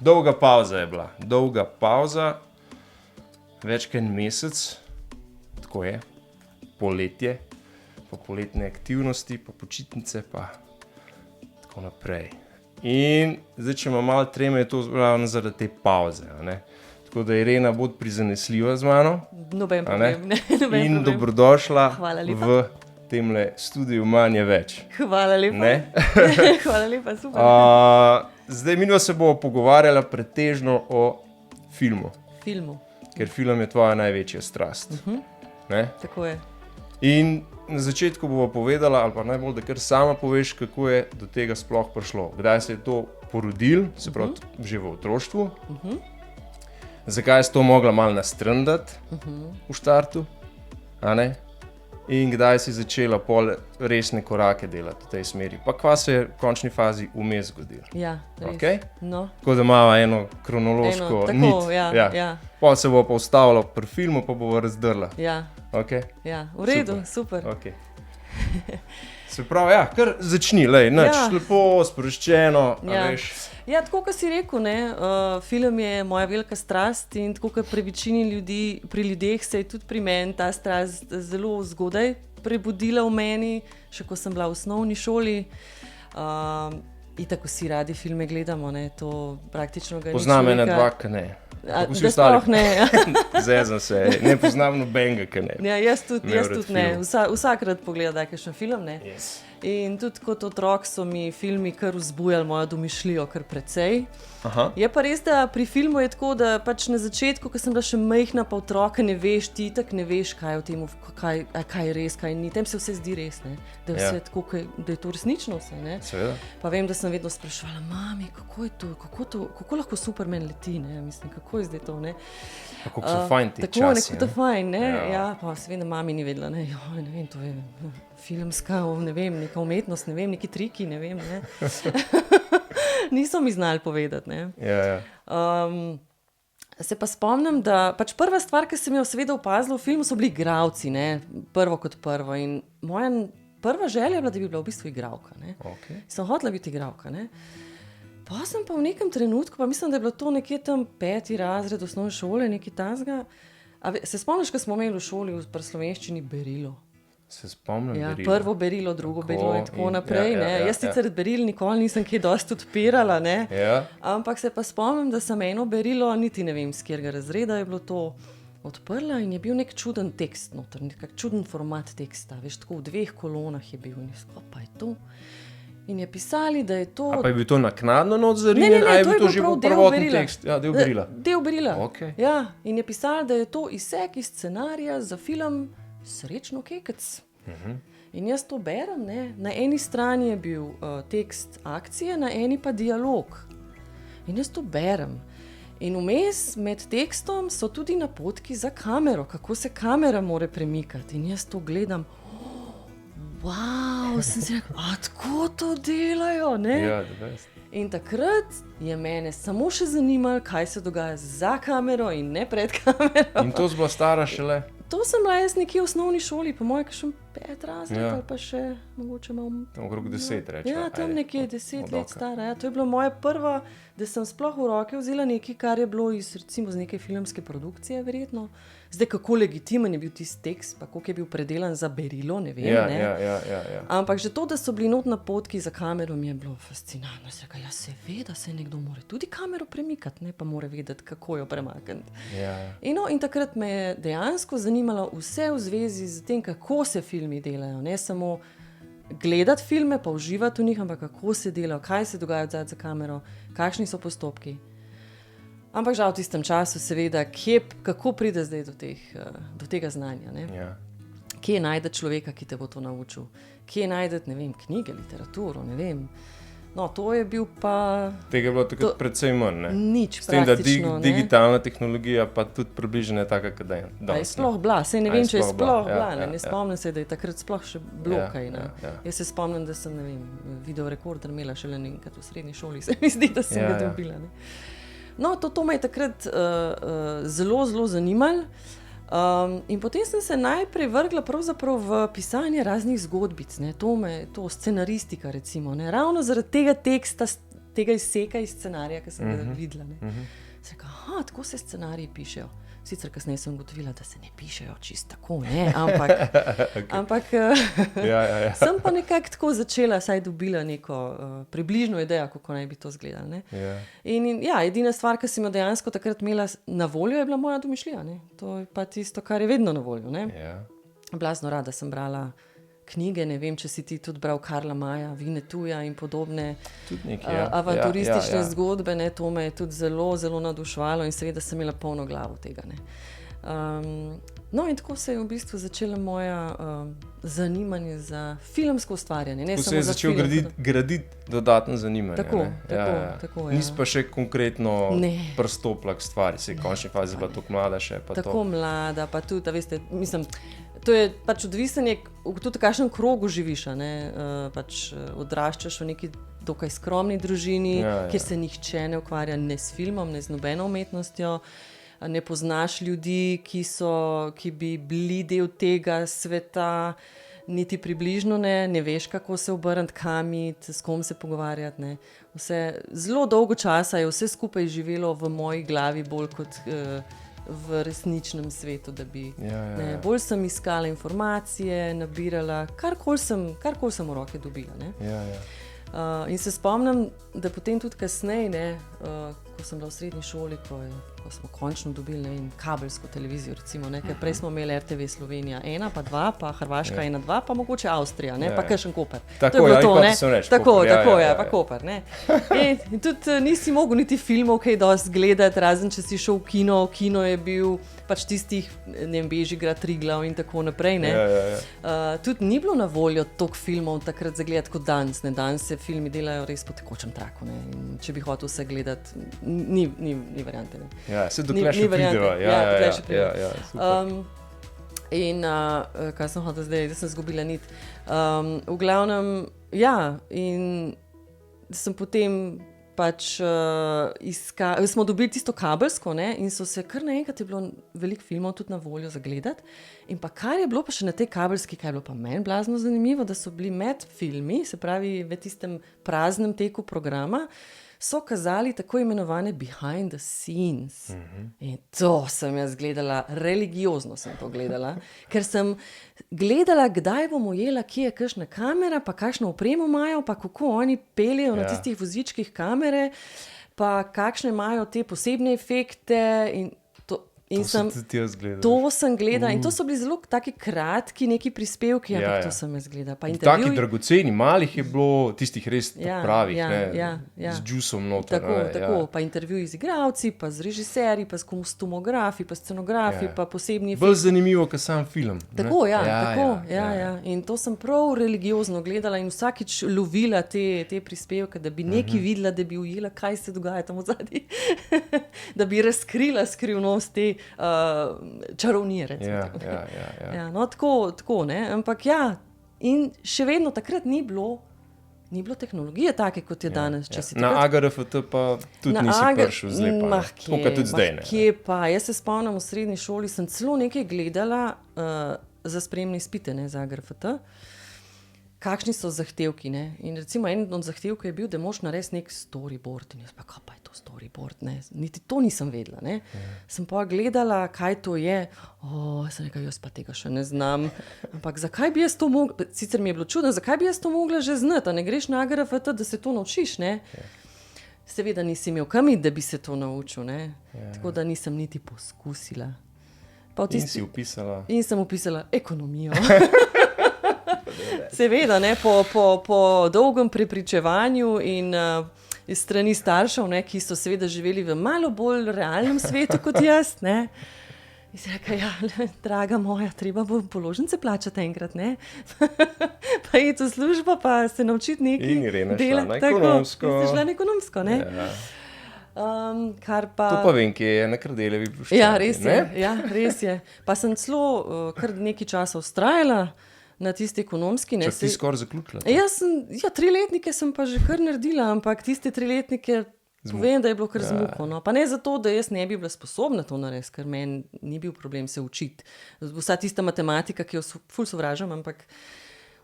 Dolga pauza je bila. Dolga pauza, več kot en mesec, tako je, poletje, pa poletne aktivnosti, pa počitnice, pa tako naprej. In zdaj, če ima malo treme, je to ravno zaradi te pauze, ne? Tako da Irena bo prizanesljiva z mano. Noben problem, ne? In dobrodošla v temle studiu Manje več. Hvala lepa. Hvala lepa, super. Zdaj minva se bo pogovarjala pretežno o filmu. Ker film je tvoja največja strast. Ne? Tako je. In na začetku bova povedala, ali pa najbolj, da kar sama poveš, kako je do tega sploh prišlo. Kdaj se je to porodil, se pravi že v otroštvu. Zakaj si to mogla malo nastrndati v štartu, a ne? In kdaj si začela pol resne korake delati v tej smeri. Pa kva se je v končni fazi vmes zgodilo. Ja, res. Okay? No. Tako da imava eno kronološko nit. Ja. Pol se bo pa ustavila pri filmu, pa bova razdrla. Ja. Okay? Ja, v redu, super. Okay. Se pravi, kar začni, lepo, sproščeno, veš. Ja, tako, kot si rekel, ne, film je moja velika strast in tako, kot pri večini ljudi, pri ljudeh se je tudi pri meni ta strast zelo zgodaj prebudila v meni, še ko sem bila v osnovni šoli. In tako si radi filme gledamo, ne, to praktično ga ni človeka. Poznam ene dva, ki ne. Da sploh ne. Zezam se, ne poznam nobenega, ki ne. Ja, jaz tudi ne. Vsakrat pogleda kakšen film, ne. Yes. In tudi kot otrok so mi filmi kar vzbujali mojo domišljijo kar precej. Aha. Je pa res, da pri filmu je tako, da pač na začetku, ko sem bila še majhna pa otroka, ne veš, ti itak ne veš, kaj je v temu, kaj je res, kaj ni. Tem se vse zdi res, ne. Da je vse tako, da je to resnično vse, ne. Seveda. Pa vem, da sem vedno spraševala, mami, kako je to, kako lahko Superman leti, ne. Mislim, kako je zdaj to, ne. Kako so fajn ti časi. Tako, nekako to fajn, ne. Ja, pa seveda mami ni vedela, ne. Ne vem, to je filmska, ne vem, neka umetnost, ne vem, neki triki, ne vem, ne. Niso mi znali povedati, ne. Ja. Se pa spomnim, da pač prva stvar, ki sem jo seveda opazila v filmu, so bili igralci, ne, prvo kot prvo. In moja prva želja je bila, da bi bila v bistvu igralka, ne. Okay. Sem hotela biti igralka, ne. Pa sem pa v nekem trenutku, pa mislim, da je bilo to nekje tam 5. razred osnovne šole, nekaj tazga. Se spomniš, ko smo imeli v šoli pri slovenščini berilo? Se spomnim berilo. Prvo berilo, drugo berilo in tako naprej. Jaz sicer beril nikoli nisem kaj dosti odpirala, ne. Ja. Ampak se pa spomnim, da sem eno berilo, niti ne vem, s katerega razreda je bilo to, odprla in je bil nek čuden tekst noter, nekak čuden format teksta, veš, tako v 2 kolonah je bil. In pa je to. In je pisali, da je to... A pa je bil to naknadno not zarinjen, a je bil to že bil prvotni tekst? Ja, del berila. Del berila. Okay. Ja, in je pisali, da je to izsek iz scenarija za film Srečno kekec. In jaz to berem, ne. Na eni strani je bil tekst akcije, na eni pa dialog. In jaz to berem. In vmes med tekstom so tudi napotki za kamero, kako se kamera more premikati. In jaz to gledam, wow, sem si rekel, a tako to delajo, ne? Ja, the best. In takrat je mene samo še zanimalo, kaj se dogaja za kamero in ne pred kamero. In to si bila stara šele? To sem bila jaz nekje v osnovni šoli, po moje kakšen 5. razred, ali pa še mogoče malo... Okrog 10, rečeva. Ja, tam nekje 10 let stara. Ja. To je bilo moja prva, da sem sploh v roke vzela nekaj, kar je bilo recimo z neke filmske produkcije verjetno. Zdaj, kako legitimen je bil tisti tekst, pa koliko je bil predelan za berilo, ne vem, ne. Ja. Ampak že to, da so bili not napotki za kamero, mi je bilo fascinantno. Jaz rekel, ja, seveda se nekdo more tudi kamero premikati, ne, pa more vedeti, kako jo premakniti. Ja. In takrat me je dejansko zanimalo vse v zvezi z tem, kako se filmi delajo, ne samo gledati filme, pa uživati v njih, ampak kako se delajo, kaj se dogaja odzad za kamero, kakšni so postopki. Ampak žal v tistem času seveda, kako pride zdaj do tega znanja, ne? Ja. Kje najdete človeka, ki te bo to naučil? Kje najdete, ne vem, knjige, literaturo, ne vem. No, to je bil pa... Tega je bilo takrat precej manj, ne? Nič s tem, praktično, da digitalna tehnologija pa tudi približno je taka, kada je danes. Pa je sploh bila, saj ne vem, če je sploh bila, ne spomnim se, da je takrat sploh še bilo kaj, ne. Ja. Jaz se spomnim, da sem, ne vem, videorekorder imela šele nekaj v srednji šoli, se mi zdi, da sem ga dobila, ne. No, to me je takrat zelo, zelo zanimalo. In potem sem se najprej vrgla pravzaprav v pisanje raznih zgodbic, ne, to scenaristika recimo, ne, ravno zaradi tega teksta tega izseka iz scenarija, ki sem ga videla. Sem rekla, tako se scenariji pišejo. Sicer kasneje sem ugotovila, da se ne pišejo čisto tako, ne, ampak sem pa nekako tako začela, saj dobila neko približno idejo, kako naj bi to izgledalo. Ne. In edina stvar, ki sem jo dejansko takrat imela na voljo, je bila moja domišljija. Ne. To je pa tisto, kar je vedno na voljo. Ne. Blazno rada sem brala knjige, ne vem, če si ti tudi bral Karla Maja, Vinetuja in podobne avanturistične zgodbe, ne, to me je tudi zelo, zelo navduševalo in seveda sem imela polno glavo tega. Ne. No in tako se je v bistvu začela moja zanimanje za filmsko ustvarjanje. Ne, ko se je začel graditi dodatno zanimanje. Tako. Nisi pa še konkretno pristopila k stvari, se je končni fazi bila tako mlada še. Tako mlada, pa tudi, veste, mislim, to je pač odvisen, tudi v kakšnem krogu živiš, pač odraščaš v neki dokaj skromni družini, kjer se nihče ne ukvarja ne s filmom, ne z nobeno umetnostjo, ne poznaš ljudi, ki bi bili del tega sveta, niti približno ne veš, kako se obrniti, kam iti, s kom se pogovarjati. Ne. Zelo dolgo časa je vse skupaj živelo v moji glavi bolj kot v resničnem svetu, da bi bolj sem iskala informacije, nabirala, karkoli sem v roke dobila. Ne. In se spomnim, da potem tudi kasneje, ko sem bila v srednji šoli, ko smo končno dobili kabelsko televizijo, recimo, ker prej smo imeli RTV Slovenija 1, pa 2, pa Hrvaška 1, 2, pa mogoče Avstrija, pa kakšen Koper. Tako, to je bilo to, ne? Tako, pa Koper, ne. In tudi nisi mogel niti filmov kaj dosti gledati, razen če si šel v kino. Kino je bil pač tistih, ne vem, Bežigrad, Triglav in tako naprej, ne. Tudi ni bilo na voljo toliko filmov takrat za gledati kot danes, ne. Danes se filmi delajo res po tekočem traku, ne. In če bi hotel vse gledati, ni variante, ne. Se dokler še prideva. Dokler še prideva. In kaj sem hotel zdaj, da sem zgubila nit. V glavnem, in sem potem pač smo dobili tisto kabelsko, ne, in so se kar naenkrat je bilo veliko filmov tudi na voljo za gledati. In pa kar je bilo pa še na tej kabelski, kaj je bilo pa meni blazno zanimivo, da so bili med filmi, se pravi v tistem praznem teku programa, so kazali tako imenovane behind the scenes. In to sem jaz gledala, religiozno sem to gledala, ker sem gledala, kdaj bom ujela, kje je kakšna kamera, pa kakšno opremo imajo, pa kako oni peljejo na tistih vozičkih kamere, pa kakšne imajo te posebne efekte to sem gledala in to so bili zelo taki kratki neki prispevki, ampak to sem jaz gledala. Taki dragoceni, malih je bilo tistih res pravih, z džusom noter. Tako, pa intervjuji z igralci, pa z režiserji, pa s kostumografi, pa scenografi, pa posebni efekti. Bolj zanimivo, kot sam film. Tako, in to sem prav religiozno gledala in vsakič lovila te prispevke, da bi nekaj videla, da bi ujela, kaj se dogaja tam odzadaj. Da bi razkrila skrivnost te čarovnije, recimo. No, tako, ne, ampak in še vedno takrat ni bilo tehnologije take, kot je danes. Na AGRFT pa tudi nisi prišel zlepa, tako kot tudi zdaj. Kje pa, jaz se spomnim, v srednji šoli sem celo nekaj gledala za sprejemne izpite, ne, za AGRFT. Kakšni so zahtevki, ne? In recimo en od zahtevkov je bil, da moraš narediti nek storyboard. In jaz pa, kaj pa je to storyboard, ne? Niti to nisem vedela, ne? Sem pa gledala, kaj to je. Sem rekla, jaz pa tega še ne znam. Ampak zakaj bi jaz to mogla, sicer mi je bilo čudno, zakaj bi jaz to mogla že znati, a ne greš na AGRFT, da se to naučiš, ne? Seveda nisi imel kam iti, da bi se to naučil, ne? Tako da nisem niti poskusila. In si upisala? In sem upisala ekonomijo. Seveda, ne, po dolgem prepričevanju in iz strani staršev, ne, ki so seveda živeli v malo bolj realnem svetu kot jaz, ne. In se rekla, draga moja, treba bo položnice plačati enkrat, ne. Pa iti v službo, pa se naučiti nekaj. In Irena šla na ekonomsko. In ste šla na ekonomsko, ne. Kar pa... To pa vem, ki je na Krdelevi puščani. Res je. Pa sem celo kar nekaj časa vztrajala na tisti ekonomski. Čak ti skoraj zaključila? 3-letnike sem pa že kar naredila, ampak tiste 3-letnike povem, da je bilo kar z muko. No. Pa ne zato, da jaz ne bi bila sposobna to narediti, ker meni ni bil problem se učiti. Vsa tista matematika, ki jo ful sovražam, ampak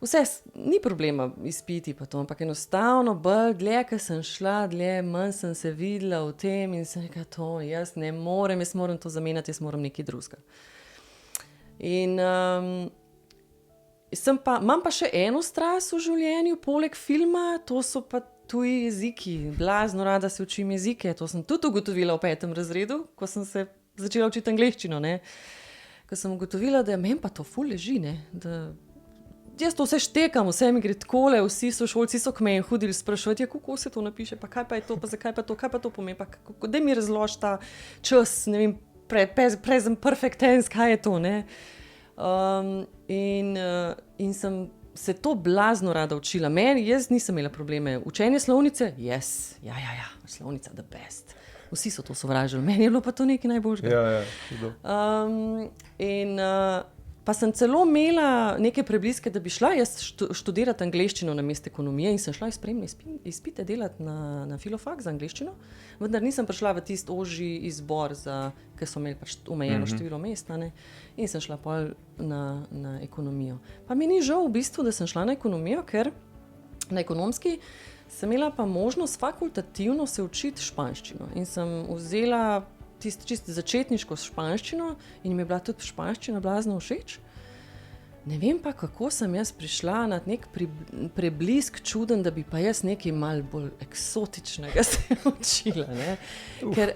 vse, ni problema izpiti pa to, ampak enostavno bolj, dlje, ker sem šla, dlje, manj sem se videla v tem in sem rekla, to jaz ne morem, jaz moram to zamenjati, jaz moram nekaj drugega. In imam pa še eno strast v življenju, poleg filma, to so pa tuji jeziki. Blazno rada se učim jezike, to sem tudi ugotovila v 5. razredu, ko sem se začela učiti angleščino, ne. Ko sem ugotovila, da meni pa to ful leži, ne, da jaz to vse štekam, vse mi gre takole, vsi sošolci so k meni hodili sprašovati, kako se to napiše, pa kaj pa je to, pa zakaj pa to, kaj pa to pomeni, pa daj mi razloži ta čas, ne vem, present perfect tense, kaj je to, ne. In sem se to blazno rada učila. Jaz nisem imela probleme. Učenje slovnice, yes, ja, slovnica the best. Vsi so to sovražili, meni je bilo pa to nekaj najboljšega. Pa sem celo imela neke prebliske, da bi šla jaz študirati angleščino namesto ekonomije in sem šla spremne izpite delati na filofak za angleščino, vendar nisem prišla v tisti ožji izbor, ker so imeli pač omejeno število mest, ne, in sem šla pol na ekonomijo. Pa mi ni žal v bistvu, da sem šla na ekonomijo, ker na ekonomski sem imela pa možnost fakultativno se učiti španščino in sem vzela čisto začetniško španščino in mi je bila tudi španščina blazno všeč. Ne vem pa, kako sem jaz prišla na nek preblisk čuden, da bi pa jaz nekaj malo bolj eksotičnega se učila, ne. Ker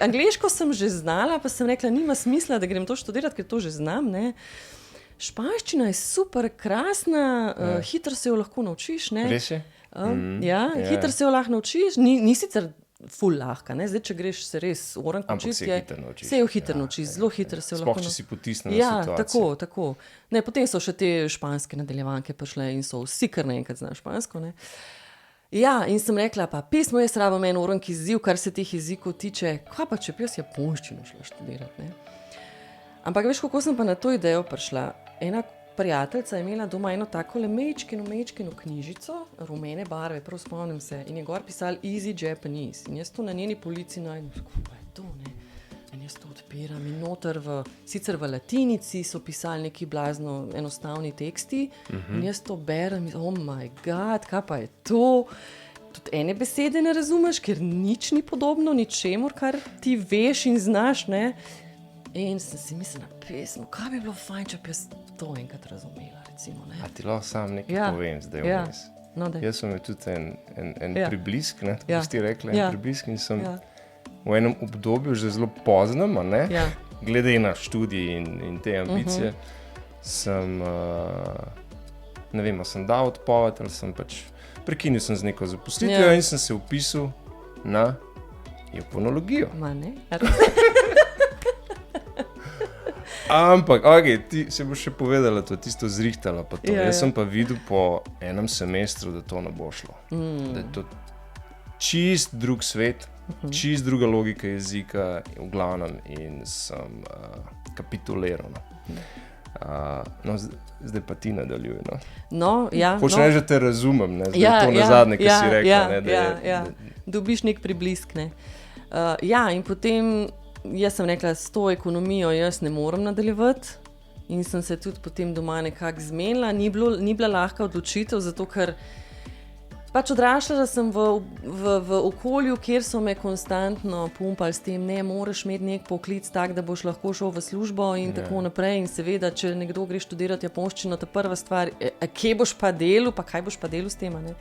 angleško sem že znala, pa sem rekla, nima smisla, da grem to študirati, ker to že znam, ne. Španščina je super krasna, hitro se jo lahko naučiš, ne. Res je? Hitro se jo lahko naučiš, ni sicer ful lahka, ne, zdaj, če greš se res orank učiti, se jo hitro naučiš, zelo hitro se jo lahko naučiš. Sploh, če si potisnila situacijo. Tako. Ne, potem so še te španske nadaljevanke prišle in so vsi kar naenkrat znajo špansko, ne. Ja, in sem rekla, pa pismo jaz rabim en orank izziv, kar se teh jezikov tiče, kaj pa, če bi jaz japonščino šla študirati, ne. Ampak veš, kako sem pa na to idejo prišla? Ena prijateljica je imela doma eno takole mečkeno knjižico, rumene barve, prav spomnim se, in je gor pisali Easy Japanese. In jaz to na njeni polici najdem, kaj je to, ne? In jaz to odpiram in noter sicer v latinici so pisali neki blazno enostavni teksti, in jaz to berem in oh my god, kaj pa je to? Tudi ene besede ne razumeš, ker nič ni podobno, ničemur, kar ti veš in znaš, ne? In sem si mislila na pesmo, kaj bi bilo fajn, če bi jaz to enkrat razumela, recimo, ne. A ti lahko sam nekaj povem zdaj vmes. No, jaz sem imel tudi en preblisk, ne, tako si ti rekla, en preblisk in sem v enem obdobju, že zelo poznem, ne, glede na študij in te ambicije, sem, ne vem, sem dal odpoved ali sem pač, prekinil sem z neko zaposlitvijo in sem se vpisal na japonologijo. Ma ne, Ampak, ti se boš še povedala to, tisto zrihtala pa to. Jaz sem pa videl po enem semestru, da to ne bo šlo. Da je to čist drug svet, čist druga logika jezika, v glavnem, in sem kapituliral. Zdaj pa ti nadaljuj. Hočem reči, da te razumem, ne? Zdaj to nazadnje, ki si rekla. Dobiš nek preblisk, ne. In potem jaz sem rekla, s to ekonomijo jaz ne morem nadaljevati in sem se tudi potem doma nekako zmenila. Ni bila lahka odločitev, zato ker pač odraščala sem v okolju, kjer so me konstantno pumpali s tem, ne, moraš imeti nek poklic tak, da boš lahko šel v službo in tako naprej. In seveda, če nekdo gre študirati japonščino, ta prva stvar, kje boš pa delal, pa kaj boš pa delal s tem, ne.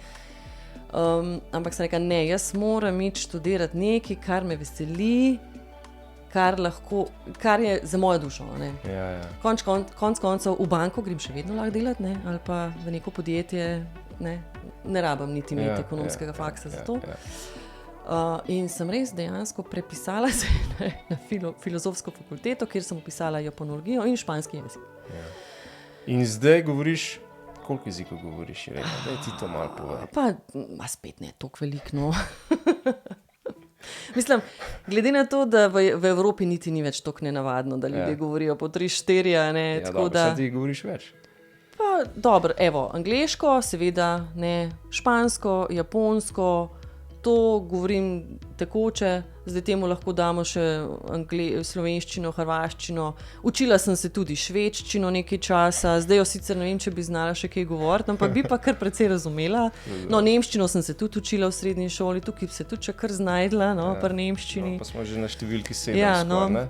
Ampak sem rekla, ne, jaz moram iti študirati nekaj, kar me veseli, kar je za mojo dušo, ne. Konec koncev v banko grem še vedno lahko delati, ne, ali pa v neko podjetje, ne rabim niti imeti ekonomskega faksa za to. In sem res dejansko prepisala se na filozofsko fakulteto, kjer sem opisala japonologijo in španski jezik. In zdaj govoriš, koliko jezikov govoriš, je rekla, da je ti to malo povedal? Pa spet ne, toliko veliko, no. Mislim, glede na to, da v Evropi niti ni več toliko nenavadno, da ljudje govorijo po 3-4, ne, tako da... Sad ti govoriš več? Pa, dobro, evo, angleško, seveda, ne, špansko, japonsko, to govorim tekoče, zdaj temu lahko damo še slovenščino, hrvaščino. Učila sem se tudi švedščino nekaj časa, zdaj jo sicer ne vem, če bi znala še kaj govoriti, ampak bi pa kar precej razumela. No, nemščino sem se tudi učila v srednji šoli, tukaj bi se tudi še kar znajdla, pri nemščini. No, pa smo že na številki 7 skoraj, ne?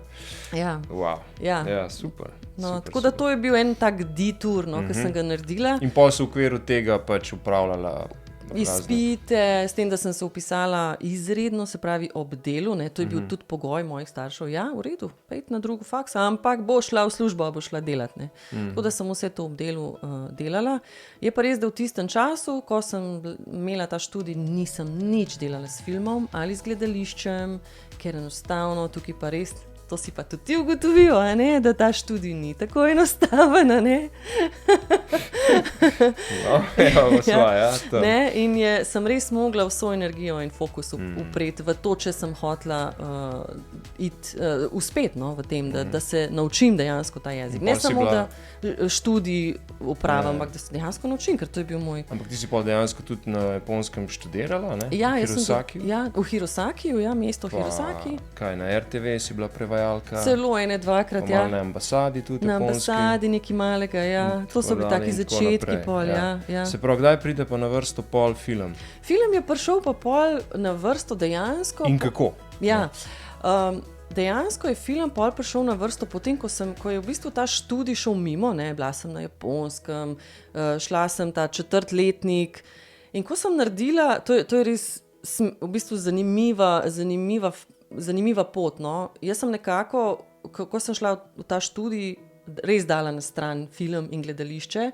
Ja. Wow. Ja. Super. No, tako da to je bil en tak detour, ki sem ga naredila. In pa v okviru tega pač upravljala izpite, s tem, da sem se vpisala izredno, se pravi ob delu, ne, to je bil tudi pogoj mojih staršev, ja, v redu, pejte na drugo faks, ampak bo šla v službo, bo šla delati, ne. Tako da sem vse to ob delu delala. Je pa res, da v tistem času, ko sem imela ta študij, nisem nič delala s filmom ali z gledališčem, ker enostavno tukaj pa res, to si pa tudi ti ugotovil, a ne, da ta študij ni tako enostaven, a ne. No, ne, in sem res mogla vso energijo in fokus upreti v to, če sem hotela uspet, no, v tem, da se naučim dejansko ta jezik. Ne samo, da študij upravim, ampak da se dejansko naučim, ker to je bil moj... Ampak ti si pa dejansko tudi na Japonskem študirala, ne? Ja, v Hirosakiju, ja, mesto Hirosaki. Kaj, na RTV si bila prevajalka? Celo ene, dvakrat, ja. Na ambasadi tudi na japonski. Na ambasadi nekaj malega, ja. To so bili taki začetki pol, ja. Se pravi, kdaj pride pa na vrsto pol film? Film je prišel pa pol na vrsto dejansko. In kako? Ja. Dejansko je film pol prišel na vrsto potem, ko je v bistvu ta študij šel mimo, ne, bila sem na Japonskem, šla sem ta 4. letnik in ko sem naredila, to je res v bistvu zanimiva pot, no. Jaz sem nekako, ko sem šla v ta študij, res dala na stran film in gledališče.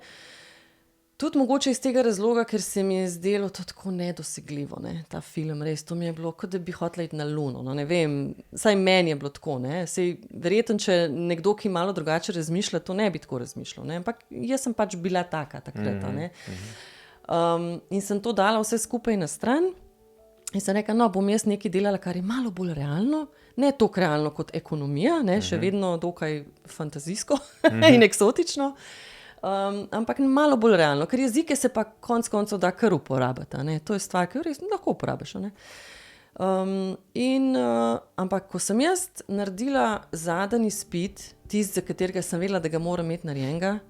Tudi mogoče iz tega razloga, ker se mi je zdelo to tako nedosegljivo, ne, ta film, res, to mi je bilo, kot da bi hotela iti na Luno, no, ne vem, saj meni je bilo tako, ne, sej verjetno, če nekdo, ki malo drugače razmišlja, to ne bi tako razmišljal, ne, ampak jaz sem pač bila taka takrat, ne. In sem to dala vse skupaj na stran in sem rekla, no, bom jaz nekaj delala, kar je malo bolj realno, ne toliko realno kot ekonomija, ne, še vedno dokaj fantazijsko in eksotično, ampak malo bolj realno, ker jezike se pa konec koncev da kar uporabiti, ne? To je stvar, ki jo res lahko uporabiš, ne? Ampak ko sem jaz naredila zadnji izpit, tisti, za katerega sem vedela, da ga moram imeti narejenega,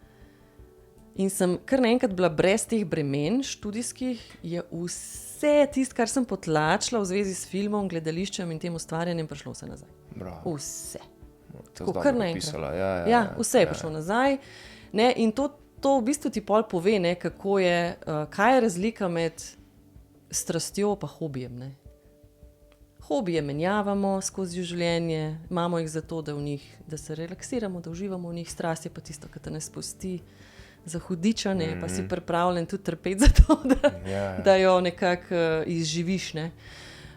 in sem kar naenkrat bila brez teh bremen študijskih, je vse tisto, kar sem potlačila v zvezi s filmom, gledališčem in tem ustvarjanjem, prišlo vse nazaj. Bravo. Vse. To kar napisala, ja, vse je prišlo nazaj. Ne, in to v bistvu ti pol pove, ne, kako je, kaj je razlika med strastjo pa hobijem, ne. Hobije menjavamo skozi življenje, imamo jih zato, da se relaksiramo, da uživamo v njih, strast je pa tisto, kar te ne spusti za hudiča, ne, pa si pripravljen tudi trpeti za to, da jo nekako izživiš, ne.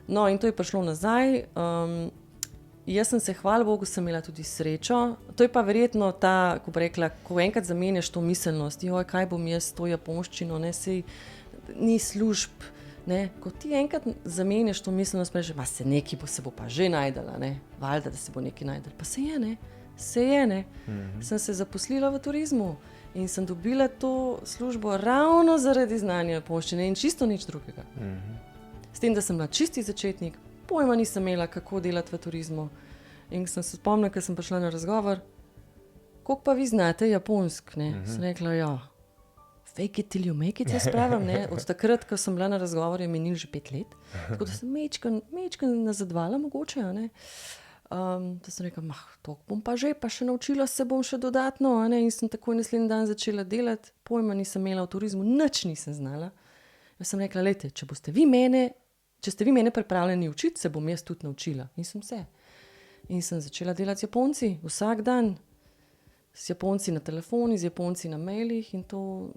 No, in to je prišlo nazaj. Jaz sem se, hvala Bogu, sem imela tudi srečo. To je pa verjetno ta, ko bi rekla, ko enkrat zamenjaš to miselnost, joj, kaj bom jaz s to japonščino, ne, sej ni služb, ne. Ko ti enkrat zamenjaš to miselnost, pa rečeš, se bo pa že najdela, ne, valjda, da se bo nekaj najdel. Pa se je, ne. Sem se zaposlila v turizmu in sem dobila to službo ravno zaradi znanja japonščine in čisto nič drugega. S tem, da sem bila čisti začetnik, pojma nisem imela, kako delati v turizmu. In sem se spomnila, ker sem prišla na razgovor, koliko pa vi znate japonsk, ne? Sem rekla, ja, fake it till you make it, jaz pravim, ne? Od takrat, ko sem bila na razgovoru, je minilo že 5 let, tako da sem mečkan nazadvala mogoče, ne? Da sem rekla, to bom pa že, pa še naučila se bom še dodatno, ne? In sem takoj naslednji dan začela delati, pojma nisem imela v turizmu, nič nisem znala. Jaz sem rekla, lejte, če ste vi mene pripravljeni učiti, se bom jaz tudi naučila. In sem se. In sem začela delati z Japonci vsak dan. S Japonci na telefoni, z Japonci na mailih in to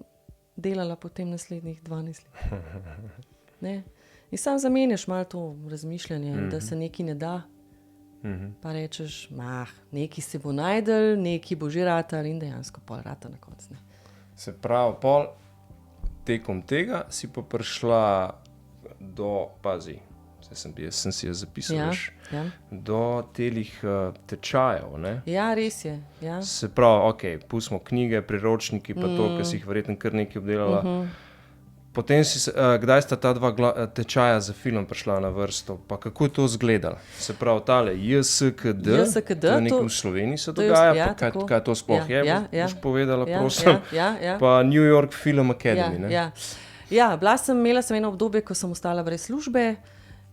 delala potem naslednjih 12 let. Ne? In sam zamenjaš malo to razmišljanje, da se nekaj ne da. Pa rečeš, nekaj se bo najdel, nekaj bo že ratal in dejansko pol rata na koncu. Se pravi, pol tekom tega si pa prišla do, pazi, sem si jo zapisal, do telih tečajev, ne? Ja, res je, ja. Se pravi, pustimo knjige, priročniki, pa to, ki si jih verjetno kar nekaj obdelala. potem kdaj sta ta dva tečaja za film prišla na vrsto, pa kako je to izgledalo? Se pravi, tale JSKD, to je nekaj v Sloveniji se dogaja, pa kaj to sploh je, boš povedala, prosim, pa New York Film Academy, ne? Ja, imela sem eno obdobje, ko sem ostala brez službe,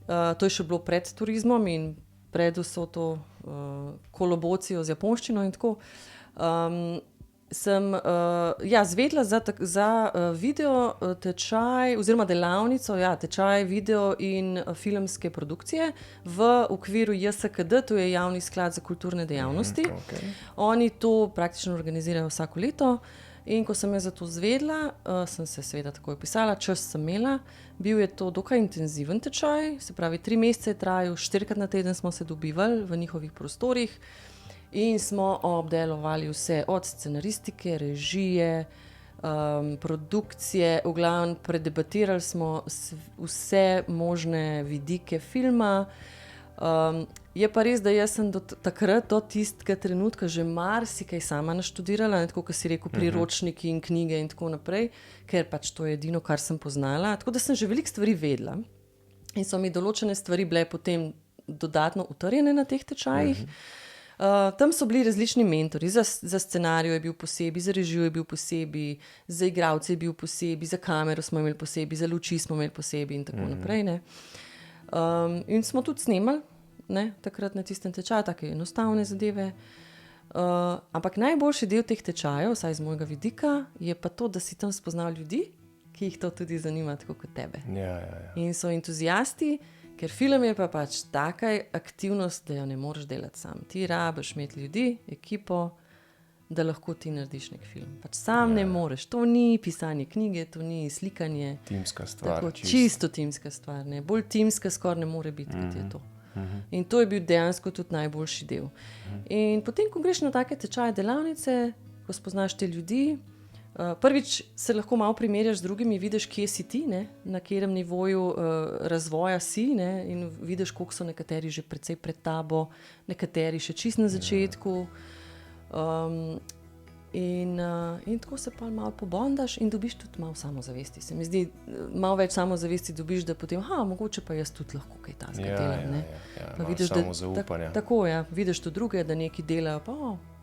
to je še bilo pred turizmom in pred vso to kolobocijo z japonščino in tako. Sem zvedla za video tečaj oziroma delavnico, tečaj video in filmske produkcije v okviru JSKD, to je Javni sklad za kulturne dejavnosti. Oni to praktično organizirajo vsako leto in ko sem za to zvedla, sem se seveda takoj pisala, čas sem imela, bil je to dokaj intenziven tečaj, se pravi 3 mesece je trajal, 4krat na teden smo se dobivali v njihovih prostorih. In smo obdelovali vse od scenaristike, režije, produkcije, v glavnem predebatirali smo vse možne vidike filma. Je pa res, da jaz sem do tistega trenutka že marsikaj sama naštudirala, tako kot si rekel, priročniki in knjige in tako naprej, ker pač to je edino, kar sem poznala. Tako da sem že veliko stvari vedela in so mi določene stvari bile potem dodatno utrjene na teh tečajih. Tam so bili različni mentori, za scenarijo je bil posebej, za režijo je bil posebej, za igralce je bil posebej, za kamero smo imeli posebej, za luči smo imeli posebej in tako naprej. Ne. In smo tudi snemali, ne, takrat na tistem tečaju, take enostavne zadeve. Ampak najboljši del teh tečajev, vsaj z mojega vidika, je pa to, da si tam spoznal ljudi, ki jih to tudi zanima, tako kot tebe. In so entuzijasti, ker film je pa pač taka aktivnost, da jo ne moreš delati sam. Ti rabiš imeti ljudi, ekipo, da lahko ti narediš nek film. Pač sam ne moreš. To ni pisanje knjige, to ni slikanje. Timska stvar. Tako, čisto timska stvar. Ne. Bolj timska skoraj ne more biti, kot je to. In to je bil dejansko tudi najboljši del. In potem, ko greš na take tečaje delavnice, ko spoznaš te ljudi, prvič se lahko malo primerjaš z drugimi, vidiš, kje si ti, ne? Na katerem nivoju razvoja si, ne? In vidiš, koliko so nekateri že precej pred tabo, nekateri še čisto na začetku. In tako se pa malo pobondaš in dobiš tudi malo samozavesti. Se mi zdi, malo več samozavesti dobiš, da potem, mogoče pa jaz tudi lahko kaj takega delam. Pa vidiš, samozaupanja. Tako, vidiš tudi druge, da nekaj delajo, pa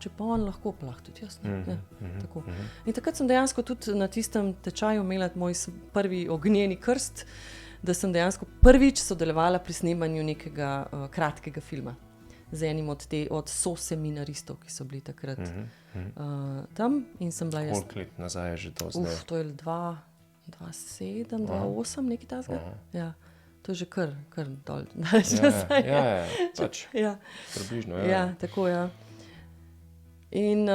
če pa on lahko, pa lahko tudi jaz. Tako. In takrat sem dejansko tudi na tistem tečaju imela moj prvi ognjeni krst, da sem dejansko prvič sodelovala pri snemanju nekega kratkega filma z enim od soseminaristov, ki so bili takrat tam in sem bila jaz. Koliko let nazaj je že to zdaj? To je 2007, 2008, nekaj takega. Ja, to je že kar dol. Pač približno. Tako, In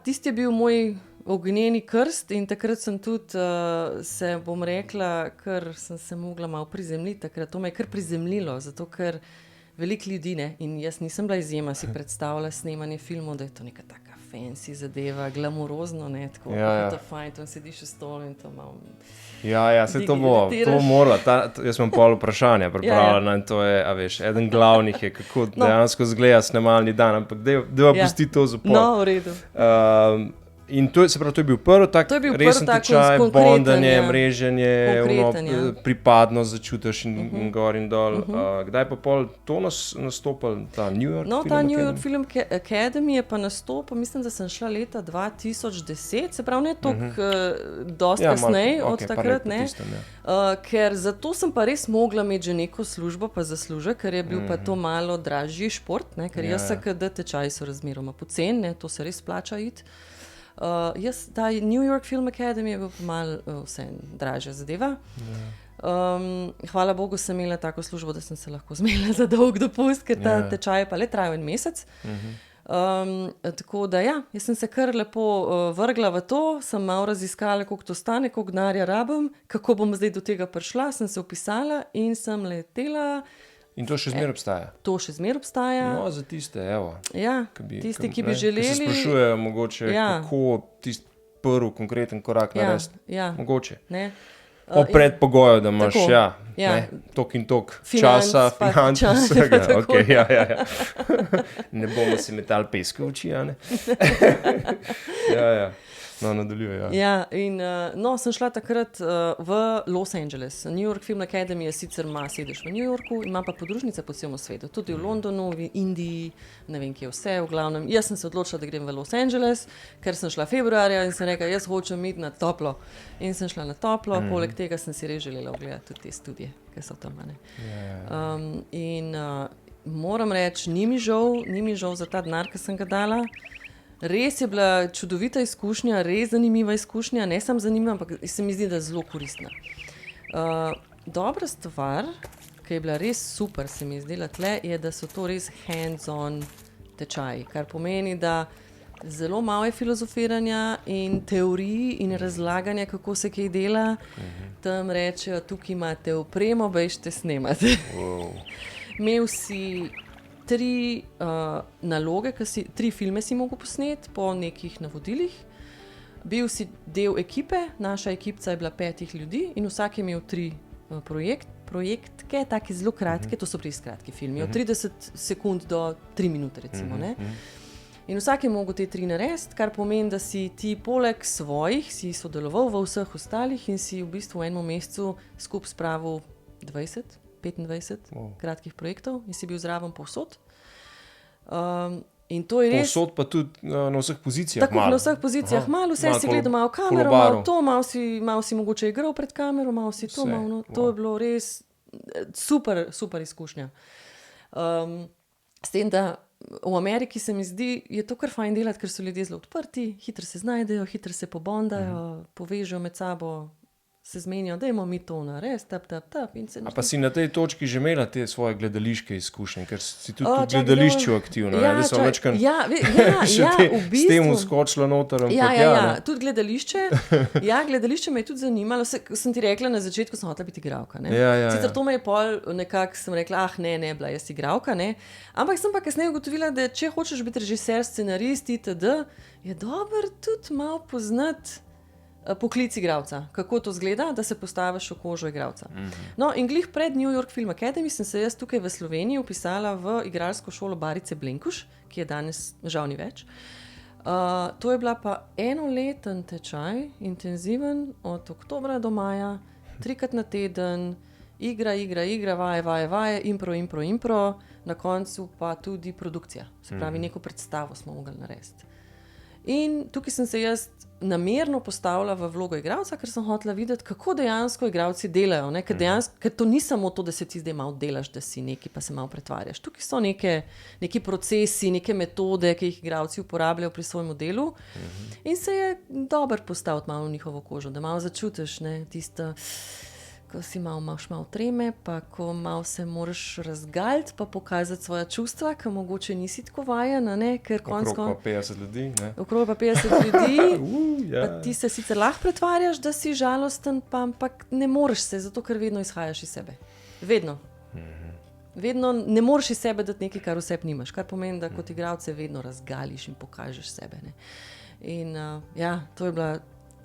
tisti je bil moj ognjeni krst in takrat sem tudi se, bom rekla, ker sem se mogla malo prizemljiti, takrat to me je kar prizemljilo, zato ker veliko ljudi, ne, in jaz nisem bila izjema, si predstavljala snemanje filmov, da je to neka taka fancy zadeva, glamurozno, ne, tako, to fajn, tam sediš v stolu in to malo... se to bo, to mora, jaz imam pol vprašanja pripravljena in to je, veš, eden glavnih je, kako dejansko zgleda snemalni dan, ampak deva pusti to za pol. No, v redu. In to je bil prvi tak resen tečaj, bondanje, mreženje, pripadnost začutiš in gor in dol. Kdaj pa pol to nastopil, ta New York Film Academy? Ta New York Film Academy je pa nastopil, mislim, da sem šla leta 2010, se pravi ne toliko dosti kasneje od takrat, ne. Ker zato sem pa res mogla imeti že neko službo pa zaslužek, ker je bil pa to malo dražji šport, ne, ker JSKD tečaji so razmeroma poceni, ne, to se res plača iti. Ta New York Film Academy je bil pa malo vse dražja zadeva. Hvala Bogu sem imela tako službo, da sem se lahko zmenila za dolg dopust, ker ta tečaj je pa le trajal 1 mesec. Tako da jaz sem se kar lepo vrgla v to, sem malo raziskala, koliko to stane, koliko denarja rabim, kako bom zdaj do tega prišla, sem se vpisala in sem letela. In to še zmeraj obstaja? To še zmeraj obstaja. No, za tiste, evo. Tisti, ki bi želeli. Ki se sprašujejo mogoče, kako tisti prvi konkreten korak narediti. Mogoče. O predpogoju, da imaš, tok in tok časa, financ, vsega. Ne bomo si metali peske v oči, ne? No, nadaljuje, ja. Ja, in sem šla takrat v Los Angeles. New York Film Academy sicer ima sedež v New Yorku, ima pa podružnice po celem svetu, tudi v Londonu, v Indiji, ne vem, kje vse, v glavnem. Jaz sem se odločila, da grem v Los Angeles, ker sem šla februarja in sem rekla, jaz hočem iti na toplo. In sem šla na toplo, poleg tega sem si res želela ogledati tudi te studije, ki so tam. Moram reči, ni mi žal za ta denar, ki sem ga dala. Res je bila čudovita izkušnja, res zanimiva izkušnja, ne samo zanimiva, ampak se mi zdi, da je zelo koristna. Dobra stvar, ki je bila res super, se mi zdela tle, je, da so to res hands-on tečaji, kar pomeni, da zelo malo je filozofiranja in teorij in razlaganja, kako se kaj dela. Tam rečejo, tukaj imate opremo, bežite snemati. Imel si 3 naloge, 3 filme si mogel posneti po nekih navodilih. Bil si del ekipe, naša ekipca je bila 5 ljudi in vsak je imel 3 projektke, take zelo kratke, to so res kratki filmi, od 30 sekund do 3 minute recimo. Ne? In vsak je mogel te 3 narediti, kar pomeni, da si ti poleg svojih si sodeloval v vseh ostalih in si v bistvu v enem mesecu skupaj spravil 25 kratkih projektov in si bil zraven povsod. In to je res... Povsod pa tudi na vseh pozicijah. Tako na vseh pozicijah, malo vse si gledal, malo kamero, malo to, malo si mogoče igral pred kamero, malo si to, malo, no, to je bilo res super izkušnja. S tem, da v Ameriki se mi zdi, je to kar fajn delati, ker so ljudje zelo odprti, hitro se znajdejo, hitro se pobondajo, povežejo med sabo, se zmenijo, dajmo mi to narediti, tap. A pa si na tej točki že imela te svoje gledališke izkušnje, ker si tudi v gledališču aktivna, da so večkrat v bistvu s tem uskočila noter. Tudi gledališče. Gledališče me je tudi zanimalo, sem ti rekla na začetku, sem hotela biti igralka. Sicer to me je pol nekako, sem rekla, ne, bila jaz igralka, ne. Ampak sem pa kasneje ugotovila, da če hočeš biti režiser, scenarist, itd., je dobro tudi malo poznati poklic igralca, kako to zgleda, da se postaviš v kožo igralca. No, in glih pred New York Film Academy sem se jaz tukaj v Sloveniji vpisala v igralsko šolo Barice Blenkuš, ki je danes žal ni več. To je bila pa enoleten tečaj, intenziven, od oktobra do maja, 3-krat na teden, igra, vaje, impro, na koncu pa tudi produkcija. Se pravi, neko predstavo smo mogli narediti. In tukaj sem se jaz namerno postavila v vlogo igralca, ker sem hotela videti, kako dejansko igralci delajo. Ker to ni samo to, da se ti zdaj malo delaš, da si neki pa se malo pretvarjaš. Tukaj so neki procesi, neke metode, ki jih igralci uporabljajo pri svojem delu. In se je dobro postaviti malo v njihovo kožo, da malo začutiš tisto, ko si imaš malo treme, pa ko malo se moraš razgaliti, pa pokazati svoja čustva, ker mogoče nisi tako vajen, ker Okrog pa 50 ljudi, ne? Okrog pa 50 ljudi, pa ti se sicer lahko pretvarjaš, da si žalosten, ampak ne moreš se, zato ker vedno izhajaš iz sebe. Vedno. Vedno ne moreš iz sebe dati nekaj, kar vseb nimaš, kar pomeni, da kot igralce vedno razgališ in pokažeš sebe. Ne? In to je bila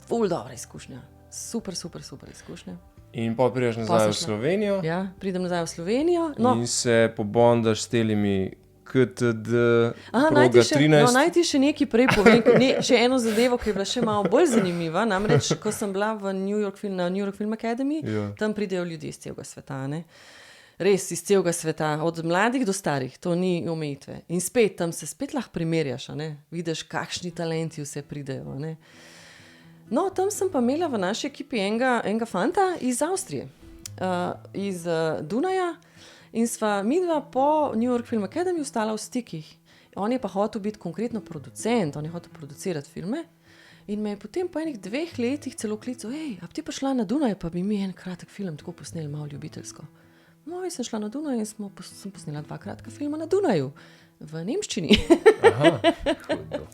ful dobra izkušnja. Super izkušnja. In pa prideš nazaj v Slovenijo. Ja, pridem nazaj v Slovenijo. In se pobondaš s telimi KTD proga 13. Naj ti še nekaj prej povem, še eno zadevo, ki je bila še malo bolj zanimiva. Namreč, ko sem bila na New York Film Academy, tam pridejo ljudje iz celega sveta. Ne? Res, iz celega sveta, od mladih do starih, to ni omejitve. In spet, tam se spet lahko primerjaš, vidiš, kakšni talenti vse pridejo. Ne? No, tam sem pa imela v naši ekipi enega fanta iz Avstrije, iz Dunaja, in sva midva po New York Film Academy ostala v stikih. On je pa hotel biti konkretno producent, on je hotel producirati filme in me je potem po enih 2 letih celo klical, a bi ti pa šla na Dunaj, pa bi mi en kratek film tako posneli, malo ljubiteljsko. No, in sem šla na Dunaj in sem posnela 2 kratka filma na Dunaju. V nemščini. Aha, hudo.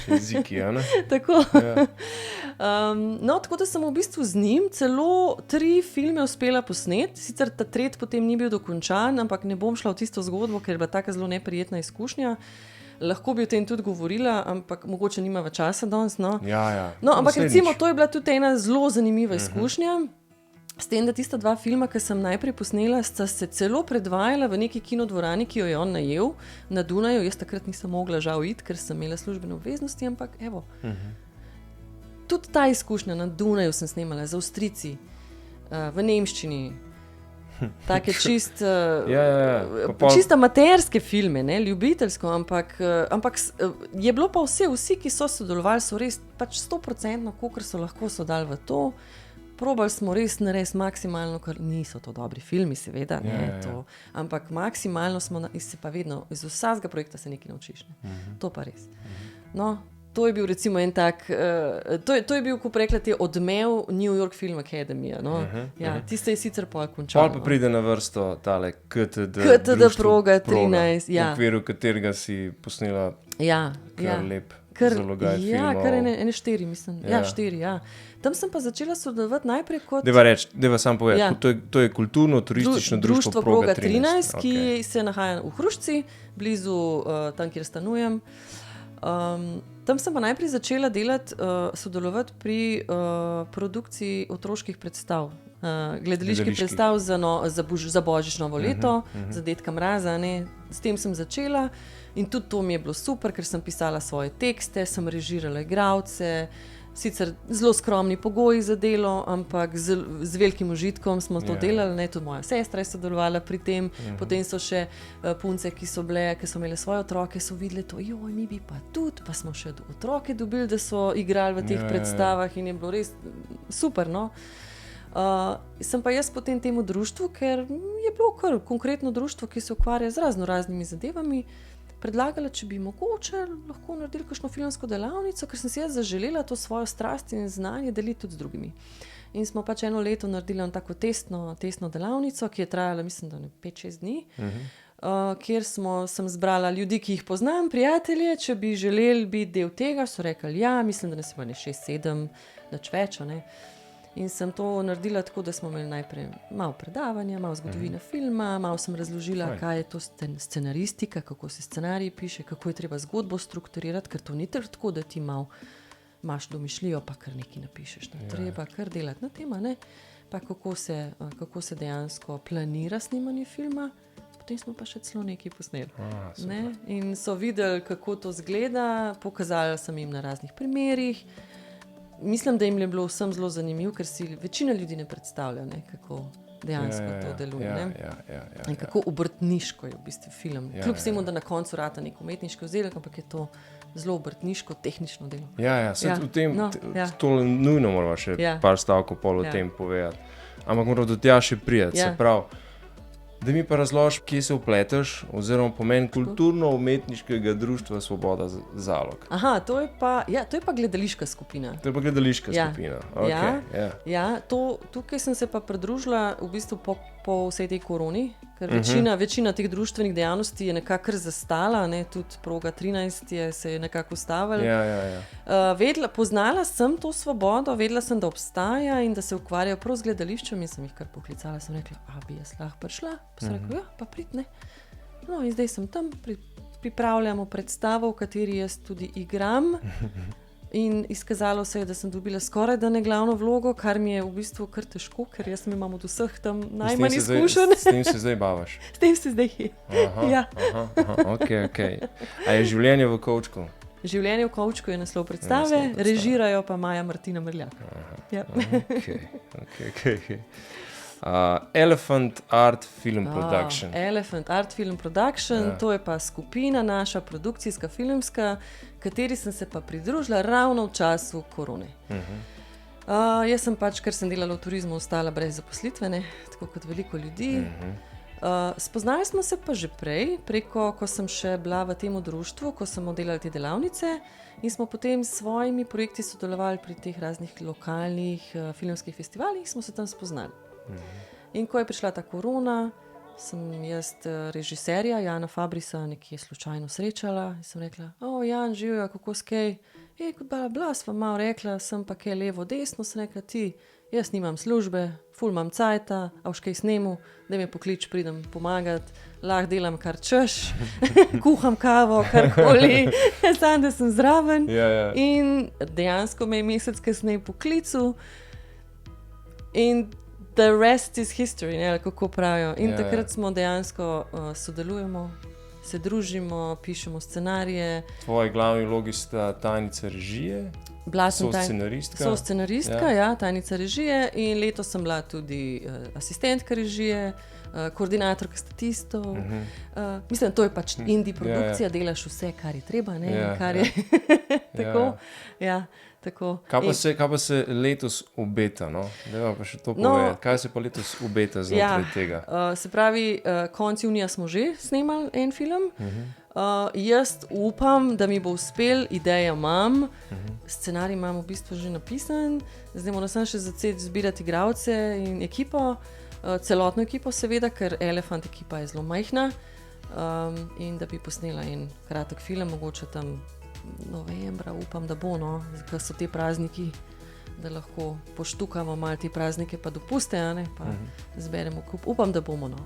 Jeziki, ne? Tako. Tako da sem v bistvu z njim celo 3 filme uspela posneti. Sicer ta 3 potem ni bil dokončan, ampak ne bom šla v tisto zgodbo, ker je bila taka zelo neprijetna izkušnja. Lahko bi o tem tudi govorila, ampak mogoče nimava časa danes. No, ampak recimo to je bila tudi ena zelo zanimiva izkušnja. S tem, da tista 2 filma, ki sem najprej posnela, sta se celo predvajala v neki kinodvorani, ki jo je on najel na Dunaju. Jaz takrat nisem mogla žal iti, ker sem imela službene obveznosti, ampak evo. tudi ta izkušnja na Dunaju sem snemala z Avstrijci, v nemščini. Take čist amaterske filme, ne, ljubiteljsko, ampak je bilo pa vsi, ki so sodelovali, so res pač 100%, kolikor so lahko so dali v to. Probali smo res narediti maksimalno, ker niso to dobri filmi, seveda, ampak maksimalno smo, se pa vedno, iz vsakega projekta se nekaj naučiš. Ne. To pa res. No, to je bil recimo en tak, to je bil, ko rekla ti, odmev New York Film Academy. No? Tiste je sicer pol končal. Pa pride na vrsto tale KTD Proga 13. V okviru katerega si posnela kar lep zalogaj filmov. Ja, kar ene 4, mislim. Ja, 4. Tam sem pa začela sodelovati najprej kot... Deva sam povedati, to je kulturno-turistično društvo Proga 13, ki se nahaja v Hrušci, blizu tam, kjer stanujem. Tam sem pa najprej začela sodelovati pri produkciji otroških predstav, gledaliških predstav za Božič novo leto, za Dedka Mraza. Ne. S tem sem začela in tudi to mi je bilo super, ker sem pisala svoje tekste, sem režirala igralce, sicer zelo skromni pogoji za delo, ampak z velikim užitkom smo to delali, ne, tudi moja sestra je sodelovala pri tem, potem so še punce, ki so imele svoje otroke, so videli to, mi bi pa tudi, pa smo še otroke dobili, da so igrali v teh predstavah in je bilo res super, no. Sem pa jaz potem temu društvu, ker je bilo kar konkretno društvo, ki se ukvarja z raznimi zadevami, predlagala, če bi mogoče lahko naredili kakšno filmsko delavnico, ker sem si jaz zaželela to svojo strast in znanje deliti tudi z drugimi. In smo pač 1 leto naredili tako testno delavnico, ki je trajala, mislim, da 5-6 dni, kjer sem zbrala ljudi, ki jih poznam, prijatelje, če bi želeli biti del tega, so rekli, mislim, da nas je bilo 6-7, nič več, ne. In sem to naredila tako, da smo imeli najprej malo predavanja, malo zgodovine filma, malo sem razložila, kaj je to scenaristika, kako se scenarij piše, kako je treba zgodbo strukturirati, ker to ni tako, da ti malo imaš domišljijo, pa kar nekaj napišeš. Treba kar delati na tema, ne? Pa kako se dejansko planira snemanje filma, potem smo pa še celo nekaj posneli. Ne? In so videli, kako to zgleda, pokazala sem jim na raznih primerih. Mislim, da jim je bilo vsem zelo zanimivo, ker si večina ljudi ne predstavlja, ne, kako dejansko to deluje. In kako obrtniško je v bistvu film. Kljub vsemu, da na koncu rata nek umetniški vzdelek, ampak je to zelo obrtniško, tehnično delo. V tem, to nujno moramo še par stavkov pol o tem povedati. Ampak moramo do tja še prijeti, se pravi. Da mi pa razložiš, kje se vpleteš, oziroma pomen kulturno-umetniškega društva Svoboda Zalog. Aha, to je pa gledališka skupina. To je pa gledališka skupina. Tukaj sem se pa pridružila v bistvu po vsej tej koroni, ker večina teh društvenih dejavnosti je nekako zastala, ne, tudi Proga 13 se je nekako ustavila. Poznala sem to Svobodo, vedela sem, da obstaja in da se ukvarjajo prav z gledališčem in sem jih kar poklicala, sem rekla, bi jaz lahko prišla? Pa sem rekla, pa pridne. No, in zdaj sem tam, pripravljamo predstavo, v kateri jaz tudi igram. In izkazalo se je, da sem dobila skoraj da ne glavno vlogo, kar mi je v bistvu kar težko, ker jaz mi imam od vseh tam najmanj izkušenj. S tem se zdaj bavaš? S tem se zdaj. Okay. A je življenje v kovčku? Življenje v kovčku je naslov predstave, režirajo pa Maja Martina Mrljak. Okay. Elephant Art Film Production. Elephant Art Film Production, to je pa skupina naša, produkcijska, filmska, kateri sem se pa pridružila ravno v času korone. Jaz sem pač, ker sem delala v turizmu, ostala brez zaposlitve, ne, tako kot veliko ljudi. Spoznali smo se pa že preko, ko sem še bila v tem društvu, ko smo delali te delavnice in smo potem s svojimi projekti sodelovali pri teh raznih lokalnih filmskih festivalih, smo se tam spoznali. In ko je prišla ta korona, sem jaz režiserja Jana Fabrisa nekje slučajno srečala in sem rekla, Jan, živja, kako skej? Kot bla, sva malo rekla, sem pa kaj levo, desno, sem rekla, jaz nimam službe, ful imam cajta, a už kaj snemu, da me poklič, pridem pomagat, lahko delam kar češ, kuham kavo, karkoli, sam, da sem zraven. In dejansko me je mesec kasneje poklical in the rest is history, ne, kako pravijo. In takrat smo dejansko sodelujemo, se družimo, pišemo scenarije. Tvoji glavni vlogi sta tajnica režije? scenaristka, ja, tajnica režije in letos sem bila tudi asistentka režije, koordinatorka statistov. Mislim, to je pač indie produkcija, delaš vse, kar je treba, ne, kar je tako, ja. Tako. Kaj pa se letos obeta? No? Deva pa še to povedati. Kaj se pa letos obeta znotraj tega? Se pravi, konec junija smo že snemali en film. Jaz upam, da mi bo uspel, ideja imam, scenarij imam v bistvu že napisan, zdaj moram samo še začeti zbirati igralce in ekipo, celotno ekipo seveda, ker Elefant ekipa je zelo majhna, in da bi posnela en kratek film, mogoče tam novembra, upam, da bo, no, ker so te prazniki, da lahko poštukamo malo te praznike pa dopuste, ne, pa zberemo kup. Upam, da bomo, no,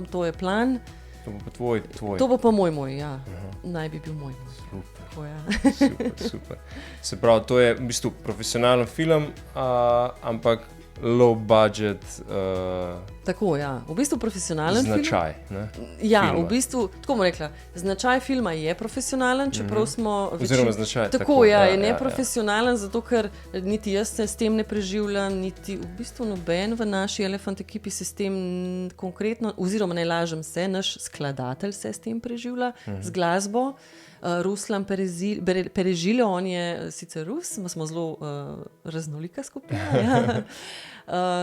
to je plan. To bo pa tvoj. To bo pa moj, ja. Naj bi bil moj. Super. Tako, ja. Super. Se pravi, to je v bistvu profesionalen film, ampak low budget tako, ja. V bistvu profesionalen značaj, film. Ne? Ja, filma. V bistvu, tako bom rekla, značaj filma je profesionalen, čeprav smo oziroma značaj. Tako, ja, je neprofesionalen, zato ker niti jaz se s tem ne preživljam, niti v bistvu noben v naši Elefant ekipi se s tem konkretno, oziroma ne lažem se, naš skladatelj se s tem preživlja, z glasbo. Ruslan Perežiljo, on je sicer Rus, smo zelo raznolika skupina,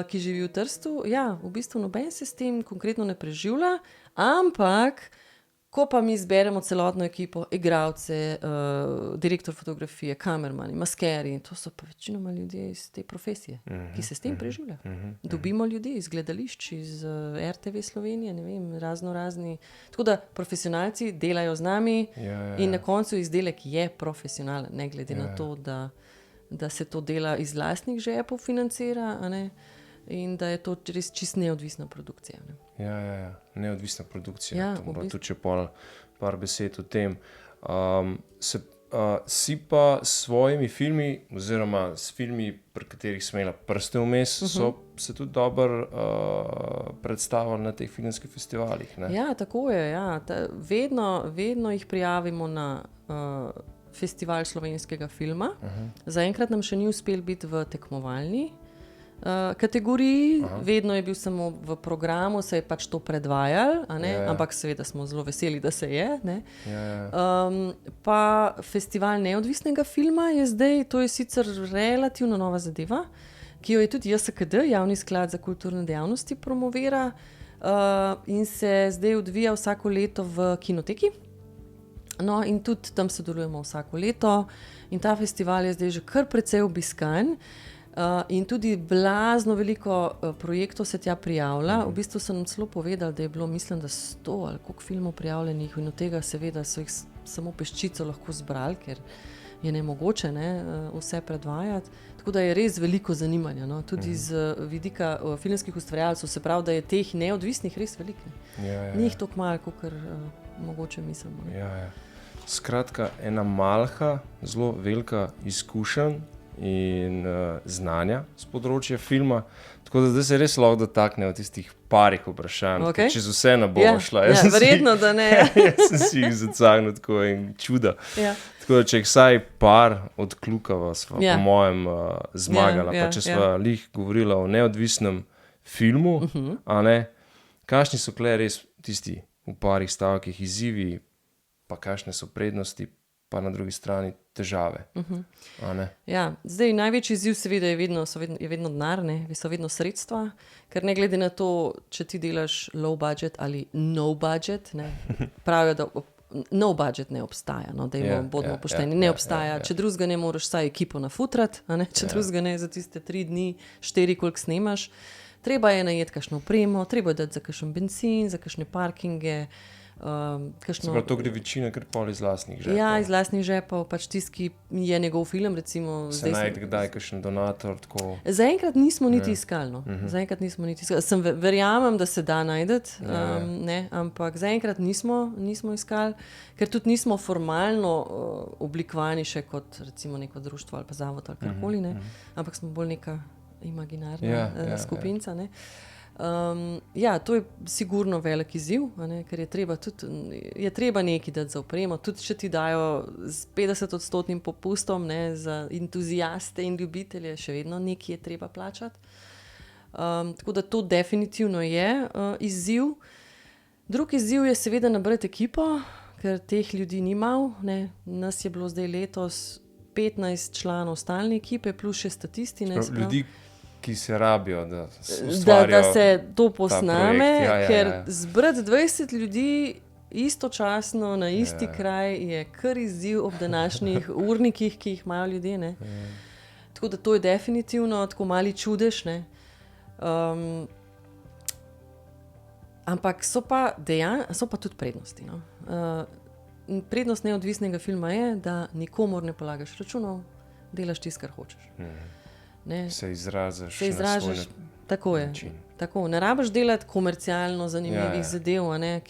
ki živi v Trstu. Ja, v bistvu noben se s tem konkretno ne preživlja, ampak ko pa mi zberemo celotno ekipo, igralce, direktor fotografije, kamermani, maskeri, to so pa večinoma ljudje iz te profesije, ki se s tem preživlja. Dobimo ljudi iz gledališč, iz RTV Slovenije, ne vem, razni. Tako da profesionalci delajo z nami in na koncu izdelek je profesionalen, ne glede na to, da se to dela iz lastnih žepov financira, a ne? In da je to res čist neodvisna produkcija. Ne? Ja, neodvisna produkcija. Ja, to bo tudi če par besed o tem. Si pa s svojimi filmi, oziroma s filmi, pri katerih si imela prste vmes, so se tudi dobro predstavili na teh filmskih festivalih. Ne? Ja, tako je. Ja. Vedno jih prijavimo na festival slovenskega filma. Zaenkrat nam še ni uspel biti v tekmovalni kategoriji, vedno je bil samo v programu, se je pač to predvajal, ampak seveda smo zelo veseli, da se je. Ne? Pa festival neodvisnega filma je zdaj, to je sicer relativno nova zadeva, ki jo je tudi JSKD, Javni sklad za kulturne dejavnosti, promovira in se zdaj odvija vsako leto v Kinoteki. No, in tudi tam sodelujemo vsako leto in ta festival je zdaj že kar precej obiskan. In tudi blazno veliko projektov se tja prijavlja. V bistvu so nam celo povedali, da je bilo, mislim, da 100 ali koliko filmov prijavljenih in od tega seveda so jih samo peščico lahko zbrali, ker je nemogoče vse predvajati. Tako da je res veliko zanimanja, no? Tudi z vidika filmskih ustvarjalcev, se pravi, da je teh neodvisnih res veliko. Ni jih toliko malo, kakor mogoče mislimo. Skratka, ena malha, zelo velika izkušenj in znanja z področja filma, tako da zdaj se res lahko dotaknejo tistih parih vprašanj, čez vse ne bomo šla. Verjetno, da ne. Jaz sem si jih zacagnil tako in čuda. Tako da, če jih vsaj par odkljukava, sva po mojem zmagala. Pa če sva lih govorila o neodvisnem filmu, a ne, kakšni so kle res tisti v parih stavkih izzivi, pa kakšne so prednosti, pa na drugi strani težave. Ja, zdaj največji izziv seveda je vedno denar, so vedno sredstva, ker ne glede na to, če ti delaš low budget ali no budget, pravijo, da no budget ne obstaja, no, bodimo pošteni, ne obstaja. Če drugega ne moraš vsaj ekipo nafutrati, če drugega ne za tiste 3 dni, 4, koliko snemaš, treba je najeti kakšno opremo, treba je dati za kakšen bencin, za kakšne parkinge, to gre večina kar pol iz lastnih žepov. Ja, iz lastnih žepov, pač tisti, ki je njegov film, recimo. Se najde kdaj kakšen donator, tako. Zaenkrat nismo niti iskali, no. Verjamem, da se da najdeti, ampak zaenkrat nismo iskali, ker tudi nismo formalno oblikovani še kot recimo neko društvo ali pa zavod ali karkoli, ampak smo bolj neka imaginarna skupinca, Ja, to je sigurno velik izziv, ker je treba nekaj dati za opremo, tudi če ti dajo z 50% popustom, ne, za entuziaste in ljubitelje, še vedno nekaj je treba plačati. Tako da to definitivno je izziv. Drugi izziv je seveda nabrati ekipo, ker teh ljudi ni malo, ne. Nas je bilo zdaj letos 15 članov stalne ekipe, plus še statisti. Ne, ljudi, ki se rabijo, da se to posname, projekt. ker zbrati 20 ljudi istočasno na isti kraj je kar izziv ob današnjih urnikih, ki jih imajo ljudje. Ne. Tako da to je definitivno tako mali čudež, ne. Ampak so pa tudi prednosti. No. Prednost neodvisnega filma je, da nikomor ne polagaš računov, delaš tisto, kar hočeš. Ne. Se izražaš na svoj tako je. Način. Tako, ne rabiš delati komercialno zanimivih zadev, ne,